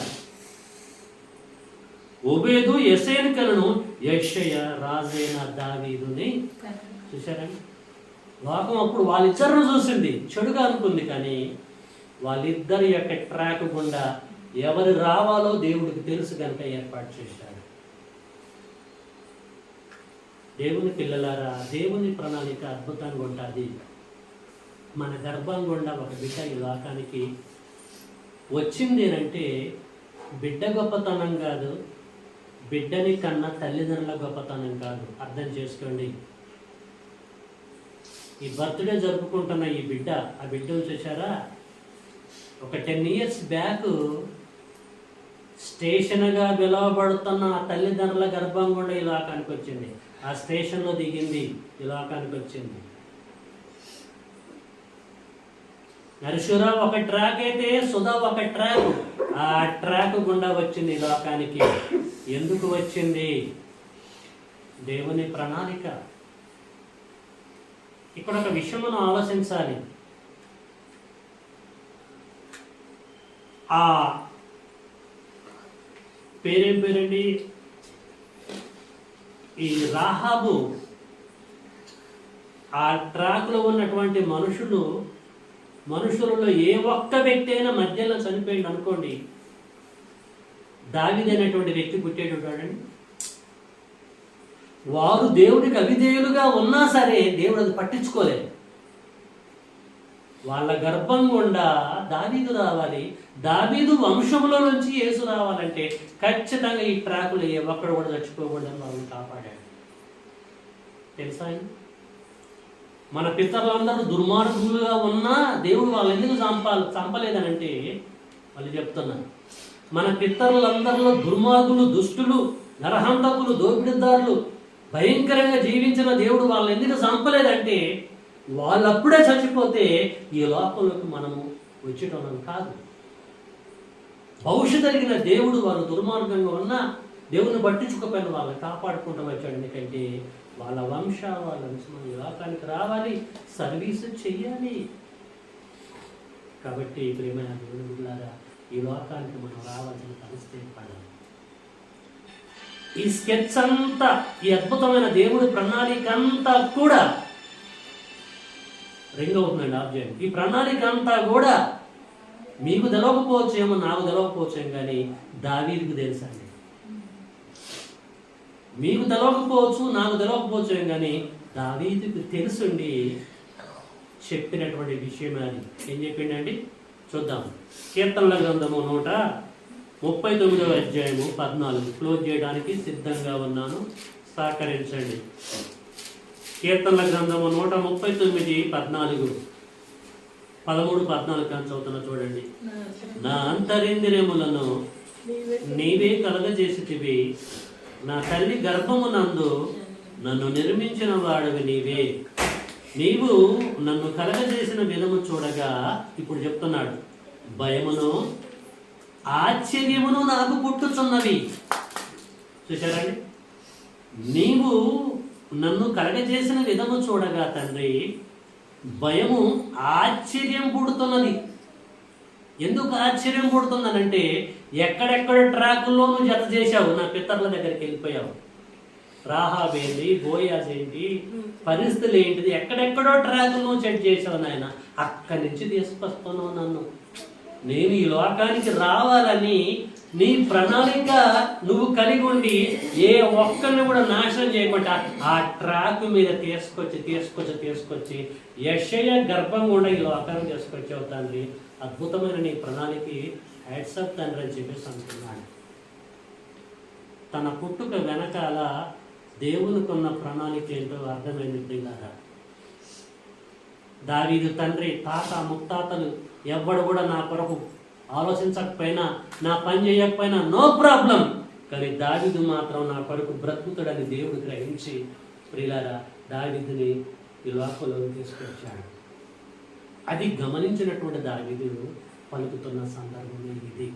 ఓబేదు యెషయను కనెను, యెషయ రాజైన దావీదుని. చూశారండి? లోకం అప్పుడు వాళ్ళిద్దరిని చూసింది, చెడుగా అనుకుంది. కానీ వాళ్ళిద్దరి యొక్క ట్రాక్ గుండా ఎవరు రావాలో దేవుడికి తెలుసు కనుక ఏర్పాటు చేశాడు. దేవుని పిల్లలారా, దేవుని ప్రణాళిక అద్భుతంగా ఉంటుంది. మన గర్భం గుండా ఒక బిడ్డ ఈ లోకానికి వచ్చింది అంటే బిడ్డ గొప్పతనం కాదు, బిడ్డని కన్నా తల్లిదండ్రుల గొప్పతనం కాదు. అర్థం చేసుకోండి. ఈ బర్త్డే జరుపుకుంటున్న ఈ బిడ్డ, ఆ బిడ్డను చూసారా? ఒక 10 years బ్యాక్ స్టేషన్గా పిలువబడుతున్న ఆ తల్లిదండ్రుల గర్భం కూడా ఈ లోకానికి వచ్చింది. ఆ స్టేషన్లో దిగింది, ఈ లోకానికి వచ్చింది. నరసుర ఒక ట్రాక్ అయితే సుధా ఒక ట్రాక్. ఆ ట్రాక్ గుండా వచ్చింది ఈ లోకానికి. ఎందుకు వచ్చింది? దేవుని ప్రణాళిక. ఇక్కడ ఒక విషయం మనం ఆలోచించాలి. ఆ పేరేం పేరండి? ఈ రాహాబు. ఆ ట్రాక్లో ఉన్నటువంటి మనుషులలో ఏ ఒక్క వ్యక్తి అయినా మధ్యలో చనిపోయింది అనుకోండి, దావీదు అనేటువంటి వ్యక్తి పుట్టేటండి. వారు దేవుడికి అవిధేయులుగా ఉన్నా సరే దేవుడు అది పట్టించుకోలేదు. వాళ్ళ గర్భం గుండా దావీదు రావాలి, దావీదు వంశంలో నుంచి యేసు రావాలంటే ఖచ్చితంగా ఈ ట్రాకులు ఏ ఒక్కడు కూడా చచ్చిపోకూడదని వాళ్ళని కాపాడాడు. తెలుసా? మన పితరులందరూ దుర్మార్గులుగా ఉన్నా దేవుడు వాళ్ళు ఎందుకు చంపలేదనంటే వాళ్ళు చెప్తున్నారు, మన పితరులందరిలో దుర్మార్గులు, దుష్టులు, నరహంతకులు, దోపిడిదారులు భయంకరంగా జీవించిన దేవుడు వాళ్ళని ఎందుకు చంపలేదంటే వాళ్ళప్పుడే చచ్చిపోతే ఈ లోకంలోకి మనము వచ్చేటోళ్ళం కాదు. భవిష్యత్తు కలిగిన దేవుడు వాళ్ళు దుర్మార్గంగా ఉన్నా దేవుని పట్టించుకోపోయిన వాళ్ళని కాపాడుకుంటూ వచ్చాడు. ఎందుకంటే వాళ్ళ వంశం ఈ లోకానికి రావాలి, సర్వీసు చెయ్యాలి. కాబట్టి ప్రియమైన దేవుని బిడ్డలారా, ఈ లోకానికి మనం రావాల్సిన పరిస్థితి పడాలి. ఈ స్కెచ్ అంతా, ఈ అద్భుతమైన దేవుడి ప్రణాళిక అంతా కూడా రింగ్ అవుతుందండి ఆబ్జెక్ట్. ఈ ప్రణాళిక అంతా కూడా మీకు తెలవకపోవచ్చేమో, నాకు తెలవకపోవచ్చేమో, కానీ దావీదుకు తెలుసండి. మీకు తెలవకపోవచ్చు, నాకు తెలవకపోవచ్చు కానీ దావీదుకు తెలుసుండి చెప్పినటువంటి విషయం అది. ఏం చెప్పిండండి చూద్దాం. కీర్తనల గ్రంథము 139వ అధ్యాయము 14. క్లోజ్ చేయడానికి సిద్ధంగా ఉన్నాను, సహకరించండి. కీర్తనల గ్రంథము 139, 14, 13, 14 కానీ చదువుతున్నా చూడండి. నా అంతరింద్రియములను నీవే కలగజేసితివి, నా తల్లి గర్భమునందు నన్ను నిర్మించిన వాడవి నీవే. నీవు నన్ను కలగజేసిన విధము చూడగా, ఇప్పుడు చెప్తున్నాడు, భయమును ఆశ్చర్యమును నాకు పుట్టుచున్నవి. చూశారండి, నీవు నన్ను కలగజేసిన విధము చూడగా తండ్రి భయము ఆశ్చర్యం పుడుతున్నది. ఎందుకు ఆశ్చర్యం పుడుతుందనంటే, ఎక్కడెక్కడ ట్రాకుల్లోనూ జత చేశావు, నా పితరుల దగ్గరికి వెళ్ళిపోయావు. రాహాబ్ ఏంటి, బోయాజ్ ఏంటి, పరిస్థితులు ఏంటిది, ఎక్కడెక్కడో ట్రాకులను సెట్ చేసావు నాయన. అక్కడి నుంచి తీసుకొస్తున్నావు నన్ను. నేను ఈ లోకానికి రావాలని నీ ప్రణాళిక నువ్వు కలిగి ఉండి ఏ ఒక్కరిని కూడా నాశనం చేయకుండా ఆ ట్రాక్ మీద తీసుకొచ్చి యెషయా గర్భం కూడా ఈ లోకాన్ని తీసుకొచ్చావు తండ్రి. అద్భుతమైన నీ ప్రణాళికి హ్యాట్సాప్ తండ్రి అని చెప్పేసి అంటున్నాడు. తన పుట్టుక వెనకాల దేవునికి ఉన్న ప్రణాళిక ఏంటో అర్థమైంది ప్రియులారా. దావీదు తండ్రి, తాత, ముత్తాతలు ఎవ్వడు కూడా నా కొరకు ఆలోచించకపోయినా, నా పని చేయకపోయినా నో ప్రాబ్లం, కానీ దావీదు మాత్రం నా కొరకు బ్రతుకుతాడని దేవుడు గ్రహించి ప్రియులారా దావీదుని ఈ లోకంలోకి తీసుకొచ్చాడు. అది గమనించినటువంటి దావీదు పలుకుతున్న సందర్భం ఇది.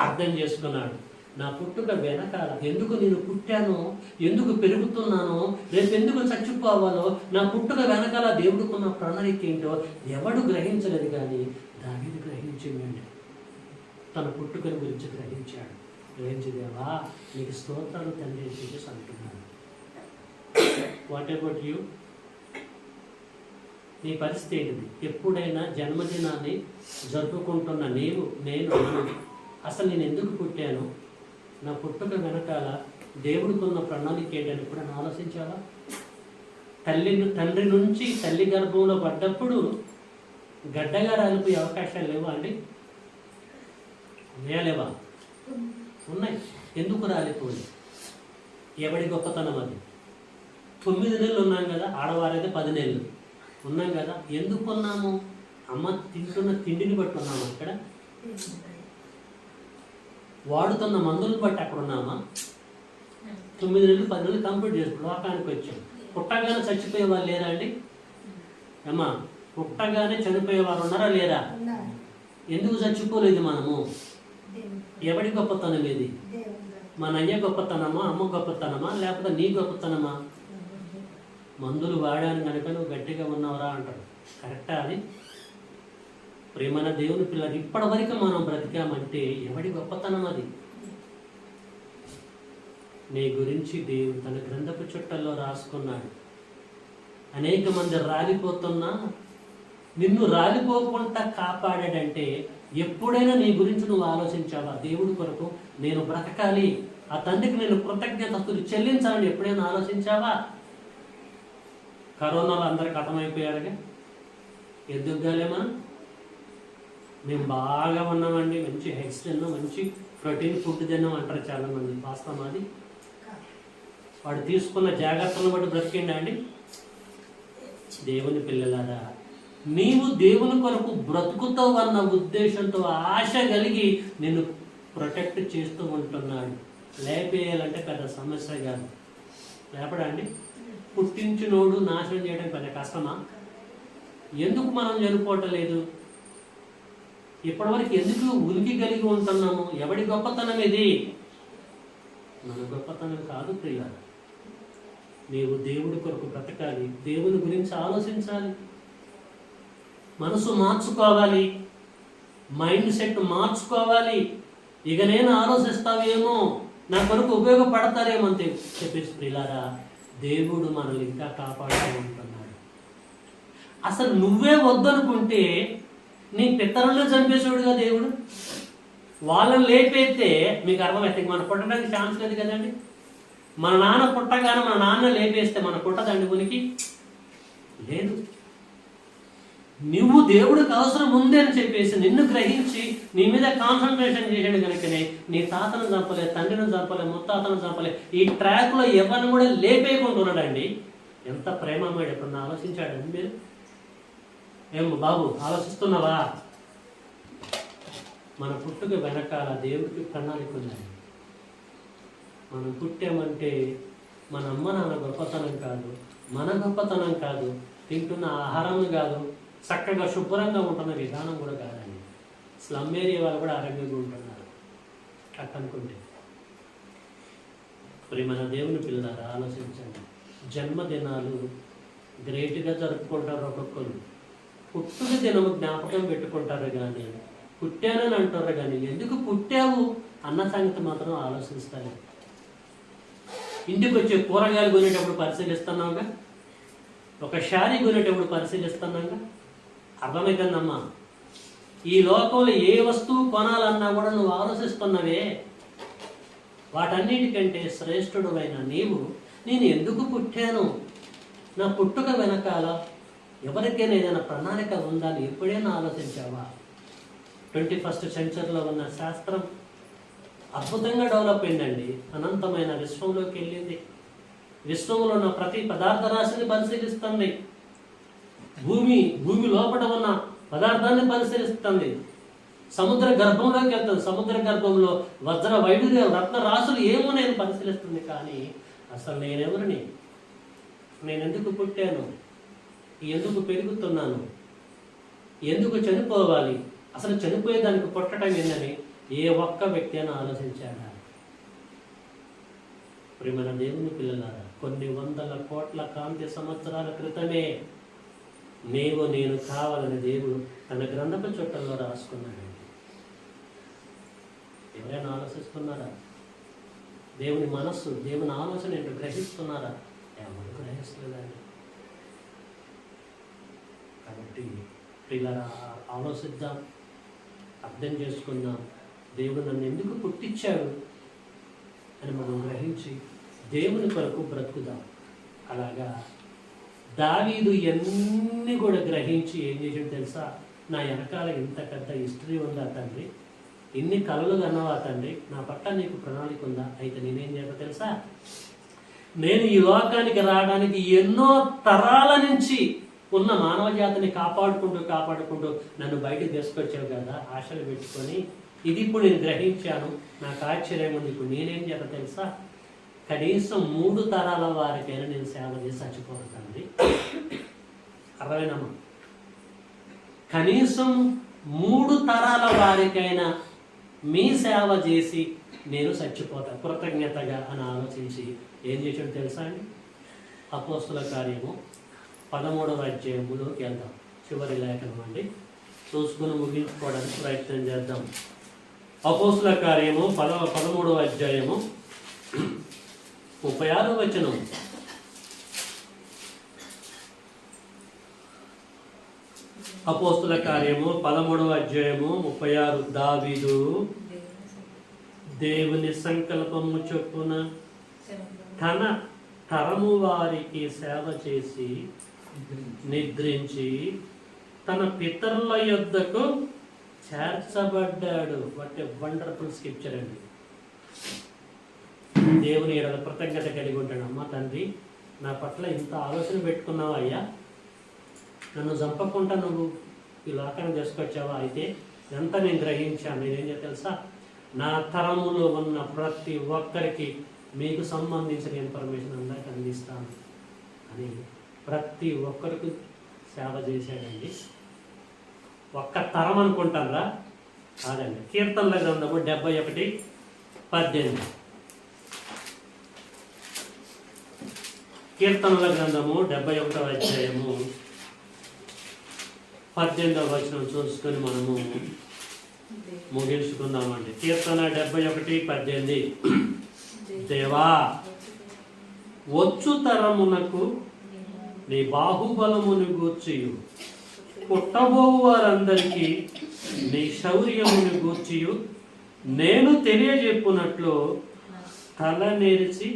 అర్థం చేసుకున్నాడు, నా పుట్టుక వెనకాల ఎందుకు నేను పుట్టానో, ఎందుకు పెరుగుతున్నానో, రేపు ఎందుకు చచ్చిపోవాలో, నా పుట్టుక వెనకాల దేవుడుకున్న ప్రణాళిక ఏంటో ఎవడు గ్రహించలేదు, కానీ దావీదు గ్రహించిందండి. తన పుట్టుకల గురించి గ్రహించాడు. గ్రహించదేవా నీకు స్తోత్రాలు తండ్రి అని చెప్పేసి అంటున్నాడు. What about you? నీ పరిస్థితి ఏంటిది? ఎప్పుడైనా జన్మదినాన్ని జరుపుకుంటున్న నేను అసలు నేను ఎందుకు పుట్టాను, నా పుట్టుక వెనకాల దేవుడికున్న ప్రణాళిక ఏంటని కూడా ఆలోచించావా? తండ్రి నుంచి తల్లి గర్భంలో పడ్డప్పుడు గడ్డగా రాలిపోయే అవకాశాలు లేవా అండి? ఉన్నాయా లేవా? ఉన్నాయి. ఎందుకు రాలిపోయి? ఎవడి గొప్పతనం అది? 9 నెలలు ఉన్నాం కదా, ఆడవారైతే 10 నెలలు ఉన్నాం కదా. ఎందుకు ఉన్నాము? అమ్మ తింటున్న తిండిని బట్టి ఉన్నాము అక్కడ, వాడుతున్న మందులను బట్టి అక్కడ ఉన్నామా? 9 నెలలు 10 నెలలు కంప్లీట్ చేసుకుని లోకానికి వచ్చాం. పుట్టగానే చచ్చిపోయే వాళ్ళు లేరా అండి? అమ్మా, పుట్టగానే చనిపోయేవారు ఉన్నారా లేరా? ఎందుకు చచ్చిపోలేదు మనము? ఎవడి గొప్పతనం ఇది? మన అయ్య గొప్పతనమా, అమ్మ గొప్పతనమా, లేకపోతే నీ గొప్పతనమా? మందులు వాడాను కనుక నువ్వు గట్టిగా ఉన్నావురా అంటాడు. కరెక్టా అది? ప్రేమన దేవుని పిల్లలు ఇప్పటి వరకు మనం బ్రతికామంటే ఎవడి గొప్పతనం అది? నీ గురించి దేవుడు తన గ్రంథపు చుట్టల్లో రాసుకున్నాడు. అనేక మంది రాలిపోతున్నా నిన్ను రాలిపోకుండా కాపాడాడంటే ఎప్పుడైనా నీ గురించి నువ్వు ఆలోచించావా? దేవుడి కొరకు నేను బ్రతకాలి, ఆ తండ్రికి నేను కృతజ్ఞతలు చెల్లించాలని ఎప్పుడైనా ఆలోచించావా? కరోనాలో అందరికి అర్థమైపోయాడుగా, ఎద్దుగాలే మేము బాగా ఉన్నామండి, మంచి హెగ్స్ తిన్నాం, మంచి ప్రోటీన్ ఫుడ్ తిన్నాం అంటారు చాలామంది. వాస్తవం అది? వాడు తీసుకున్న జాగ్రత్తలను బట్టి బ్రతికిండా అండి? దేవుని పిల్లలారా, నీవు దేవుని కొరకు బ్రతుకుతావు అన్న ఉద్దేశంతో ఆశ కలిగి నిన్ను ప్రొటెక్ట్ చేస్తూ ఉంటున్నాడు. లేపేయాలంటే పెద్ద సమస్య కాదు. లేపడా అండి? పుట్టించినోడు నాశనం చేయడం పెద్ద కష్టమా? ఎందుకు మనం చనిపోవటం లేదు? ఇప్పటివరకు ఎందుకు ఉనికి కలిగి ఉంటున్నాము? ఎవడి గొప్పతనం ఇది? మన గొప్పతనం కాదు ప్రియులారా. నీవు దేవుడి కొరకు బ్రతకాలి, దేవుని గురించి ఆలోచించాలి, మనసు మార్చుకోవాలి, మైండ్ సెట్ మార్చుకోవాలి. ఇక నేను ఆలోచిస్తావేమో, నా కొరకు ఉపయోగపడతారేమో అని చెప్పేసి ప్రియులారా, దేవుడు మనల్ని ఇంకా కాపాడుతూ ఉంటున్నాడు. అసలు నువ్వే వద్దనుకుంటే నీ పితరులు చంపేసాడుగా దేవుడు. వాళ్ళని లేపైతే మీకు అర్థమైతే మనం పుట్టడానికి ఛాన్స్ లేదు కదండి. మన నాన్న పుట్టగానే మన నాన్న లేపేస్తే మన పుట్టదండి ఉనికి లేదు. నువ్వు దేవుడికి అవసరం ఉంది అని చెప్పేసి నిన్ను గ్రహించి నీ మీద కాన్సన్ట్రేషన్ చేసాడు కనుకనే నీ తాతను చంపలే, తండ్రిని చంపలే, ముత్తాతను చంపలే, ఈ ట్రాక్లో ఎవరిని కూడా లేపేయకుంటున్నాడండి. ఎంత ప్రేమమేడు ఎప్పుడన్నా ఆలోచించాడండి మీరు? ఏం బాబు ఆలోచిస్తున్నావా? మన పుట్టుక వెనకాల దేవుడికి ప్రణాళిక ఉందండి. మనం పుట్టామంటే మన అమ్మ నాన్న గొప్పతనం కాదు, మన గొప్పతనం కాదు, తింటున్న ఆహారం కాదు, చక్కగా శుభ్రంగా ఉంటున్న విధానం కూడా కాదండి. స్లమ్ ఏరియా వాళ్ళు కూడా ఆరోగ్యంగా ఉంటున్నారు అట్టనుకుంటే. మరి మన దేవుని పిల్లలారా ఆలోచించండి. జన్మదినాలు గ్రేట్గా జరుపుకుంటారు ఒక్కొక్కరు. పుట్టుక దినము జ్ఞాపకం పెట్టుకుంటారు కానీ పుట్టానని అంటారు కానీ ఎందుకు పుట్టావు అన్న సంగతి మాత్రం ఆలోచిస్తారు. ఇంటికి వచ్చే కూరగాయలు కొనేటప్పుడు పరిశీలిస్తున్నావుగా, ఒక శారీ కొనేటప్పుడు పరిశీలిస్తున్నాగా. అర్థమవుతుందమ్మా? ఈ లోకంలో ఏ వస్తువు కొనాలన్నా కూడా నువ్వు ఆలోచిస్తున్నవే. వాటన్నిటికంటే శ్రేష్ఠుడు అయిన నీవు నేను ఎందుకు పుట్టాను, నా పుట్టుక వెనకాల ఎవరికైనా ఏదైనా ప్రణాళిక ఉందా అని ఎప్పుడైనా ఆలోచించావా? 21st సెంచరీలో ఉన్న శాస్త్రం అద్భుతంగా డెవలప్ అయిందండి. అనంతమైన విశ్వంలోకి వెళ్ళింది. విశ్వంలో ఉన్న ప్రతి పదార్థ రాశిని పరిశీలిస్తుంది. భూమి లోపల ఉన్న పదార్థాన్ని పరిశీలిస్తుంది. సముద్ర గర్భంలోకి వెళ్తుంది. సముద్ర గర్భంలో వజ్ర వైడూర్య రత్న రాశులు ఏమో నేను పరిశీలిస్తుంది. కానీ అసలు నేనెవరిని, నేను ఎందుకు పుట్టాను, ఎందుకు పెరుగుతున్నాను, ఎందుకు చనిపోవాలి, అసలు చనిపోయేదానికి పుట్టడం ఏందని ఏ ఒక్క వ్యక్తి అయినా ఆలోచించాడా? ప్రియమైన దేవుని పిల్లలారా, కొన్ని వందల కోట్ల కాంతి సంవత్సరాల క్రితమే నీవు నేను కావాలని దేవుడు తన గ్రంథపు చుట్టల్లో రాసుకున్నాడండి. ఎవరైనా ఆలోచిస్తున్నారా? దేవుని మనస్సు, దేవుని ఆలోచన ఏంటో గ్రహిస్తున్నారా? ఎవరు గ్రహిస్తలేదండి. కాబట్టి పిల్లరా ఆలోచిద్దాం, అర్థం చేసుకుందాం. దేవుడు నన్ను ఎందుకు పుట్టించాడు అని మనం గ్రహించి దేవుని కొరకు బ్రతుకుదాం. అలాగా దావీదు ఎన్ని కూడా గ్రహించి ఏం చేసాడు తెలుసా? నా వెనకాల ఇంత పెద్ద హిస్టరీ ఉందా తండ్రి, ఇన్ని కలలు కన్నవా తండ్రి, నా పట్ల నీకు ప్రణాళిక ఉందా? అయితే నేనేం చేయాలో తెలుసా? నేను ఈ లోకానికి రావడానికి ఎన్నో తరాల నుంచి ఉన్న మానవ జాతిని కాపాడుకుంటూ నన్ను బయటకు తీసుకొచ్చావు కదా, ఆశలు పెట్టుకొని. ఇది ఇప్పుడు నేను గ్రహించాను, నాకు ఆశ్చర్యం ఉంది. ఇప్పుడు నేనేం చేయాలో తెలుసా? కనీసం 3 తరాల వారికైనా నేను సేవ చేసి చచ్చిపోతానండి. అర్థమైనమ్మా? కనీసం 3 తరాల వారికైనా మీ సేవ చేసి నేను చచ్చిపోతా కృతజ్ఞతగా అని ఆలోచించి ఏం చేసాడు తెలుసా అండి? అపోస్తుల కార్యము 13వ అధ్యాయములోకి వెళ్దాం. చివరి లేఖనం అండి, చూసుకుని ముగించుకోవడానికి ప్రయత్నం చేద్దాం. అపోస్తుల కార్యము 13వ అధ్యాయము 36వ వచనం. అపోస్తుల కార్యము 13వ అధ్యాయము 36. దావీదు దేవుని సంకల్పము చొప్పున తన తరము వారికి సేవ చేసి నిద్రించి తన పితరుల యొద్దకు చేర్చబడ్డాడు. వాట్ ఏ వండర్ఫుల్ స్క్రిప్చర్ అండి. దేవుని ఎడల కృతజ్ఞత కలిగి ఉంటాడు. అమ్మ తండ్రి, నా పట్ల ఇంత ఆలోచన పెట్టుకున్నావా అయ్యా, నన్ను చంపకుండా నువ్వు ఈ లోకాన్ని తీసుకొచ్చావా? అయితే ఎంత నేను గ్రహించాను. నేనేం చేయ తెలుసా? నా తరములో ఉన్న ప్రతి ఒక్కరికి మీకు సంబంధించిన ఇన్ఫర్మేషన్ అందరికి అందిస్తాను అని ప్రతి ఒక్కరికి సేవ చేశాడండి. ఒక్క తరం అనుకుంటారా? కాదండి. కీర్తనల గ్రంథము 71:18. కీర్తనల గ్రంథము 71వ అధ్యాయము 18వ వచనం చూసుకొని మనము ముగించుకుందామండి. కీర్తన 71:18. దేవా, వచ్చు తరమునకు నీ బాహుబలమును గూర్చియు పుట్టబోవు వారందరికీ నీ శౌర్యమును గూర్చియు నేను తెలియజెప్పునట్లు తల నేర్చి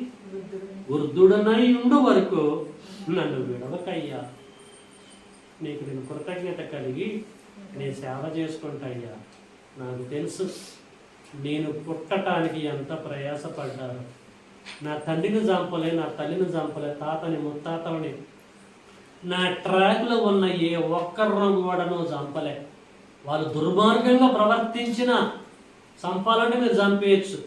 వృద్ధుడనై ఉండు వరకు నన్ను విడవకయ్యా. నీకు నేను కృతజ్ఞత కలిగి నేను సేవ చేసుకుంటాయ్యా. నాకు తెలుసు నేను పుట్టడానికి ఎంత ప్రయాసపడ్డారు. నా తండ్రిని చంపలే, నా తల్లిని చంపలే, తాతని ముత్తాతని, నా ట్రాక్లో ఉన్న ఏ ఒక్కరిని కూడా నువ్వు చంపలే. వాళ్ళు దుర్మార్గంగా ప్రవర్తించిన చంపాలంటే మీరు చంపేయచ్చు.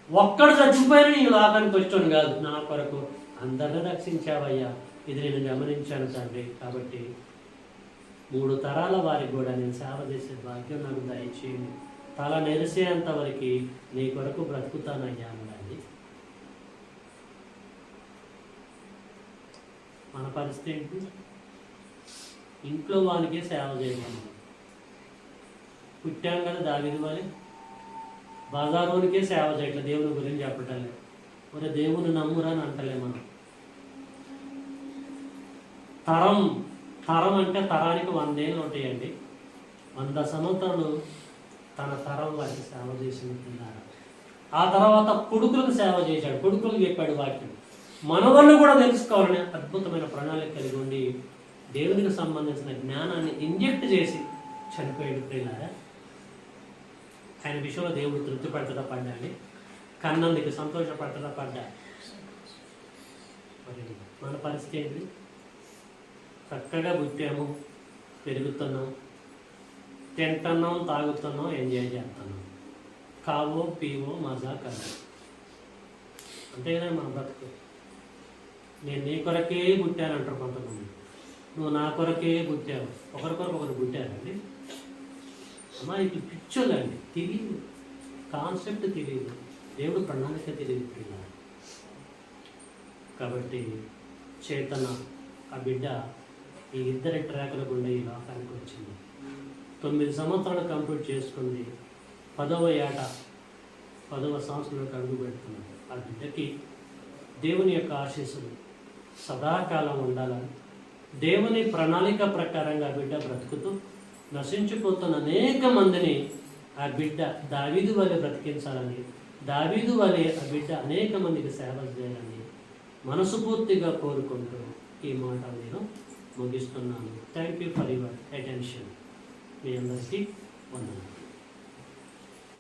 ఒక్కడు చచ్చిపోయినా నీ లోకానికి వచ్చాను కాదు, నా కొరకు అందరిని రక్షించావయ్యా. ఇది నేను గమనించాను తండ్రి. కాబట్టి 3 తరాల వారికి కూడా నేను సేవ చేసే భాగ్యం నాకు దయచేయండి. తల నెరిసేంత వరకు నీ కొరకు బ్రతుకుతానయ్యా అన్నది. మన పరిస్థితి ఏంటి? ఇంట్లో వానికే సేవ చేయగలం. పుట్టాం కదా దావీదు వలె, బజారోనికే సేవ చేయట్లే, దేవుని గురించి చెప్పటలే. మరి దేవుని నమ్మురా అని అంటలే మనం. తరం అంటే తరానికి 100 ఏళ్ళు ఉంటాయండి. 100 సంవత్సరాలు తన తరం వారికి సేవ చేసినట్టున్నారు. ఆ తర్వాత కొడుకులకు సేవ చేశాడు, కొడుకులకు చెప్పాడు వాక్యం. మనవళ్ళు కూడా తెలుసుకోవాలని అద్భుతమైన ప్రణాళిక కలిగి ఉండి దేవునికి సంబంధించిన జ్ఞానాన్ని ఇంజెక్ట్ చేసి చనిపోయాడు. ప్రియులారా, ఆయన విషయంలో దేవుడు తృప్తి పడతడా పడ్డాలి, కన్నందుకు సంతోషపడతడా పడ్డా. మరి మన పరిస్థితి ఏంటి? చక్కగా పుట్టాము, పెరుగుతున్నాం, తింటున్నాం, తాగుతున్నాం, ఎంజాయ్ చేస్తున్నాం, కావో పీవో మజా కాదు. అంతేగానే మన బ్రతుకు. నేను నీ కొరకే పుట్టానంటారు కొంతమంది. నువ్వు నా కొరకే పుట్టావు. ఒకరికొరకు ఒకరు పుట్టారండి. అమ్మా ఇది పిచ్చోళ్ళండి, తెలియదు, కాన్సెప్ట్ తెలియదు, దేవుడు ప్రణాళిక తెలియదు. కాబట్టి చేతన ఆ బిడ్డ ఈ 2 ట్రాకుల గుండా ఈ లోకానికి వచ్చింది. 9 సంవత్సరాలు కంప్లీట్ చేసుకుంది. 10వ ఏట 10వ సంవత్సరంలోకి అడుగు పెడుతున్నాడు. ఆ బిడ్డకి దేవుని యొక్క ఆశీస్సులు సదాకాలం ఉండాలని, దేవుని ప్రణాళిక ప్రకారంగా బిడ్డ బ్రతుకుతూ నశించిపోతున్న అనేక మందిని ఆ బిడ్డ దావీదు వలె బ్రతికించాలని, దావీదు వలె ఆ బిడ్డ అనేక మందికి సేవ చేయాలని మనస్ఫూర్తిగా కోరుకుంటూ ఈ మాట నేను ముగిస్తున్నాను. Thank you for your attention. మీ అందరికీ వందనాలు.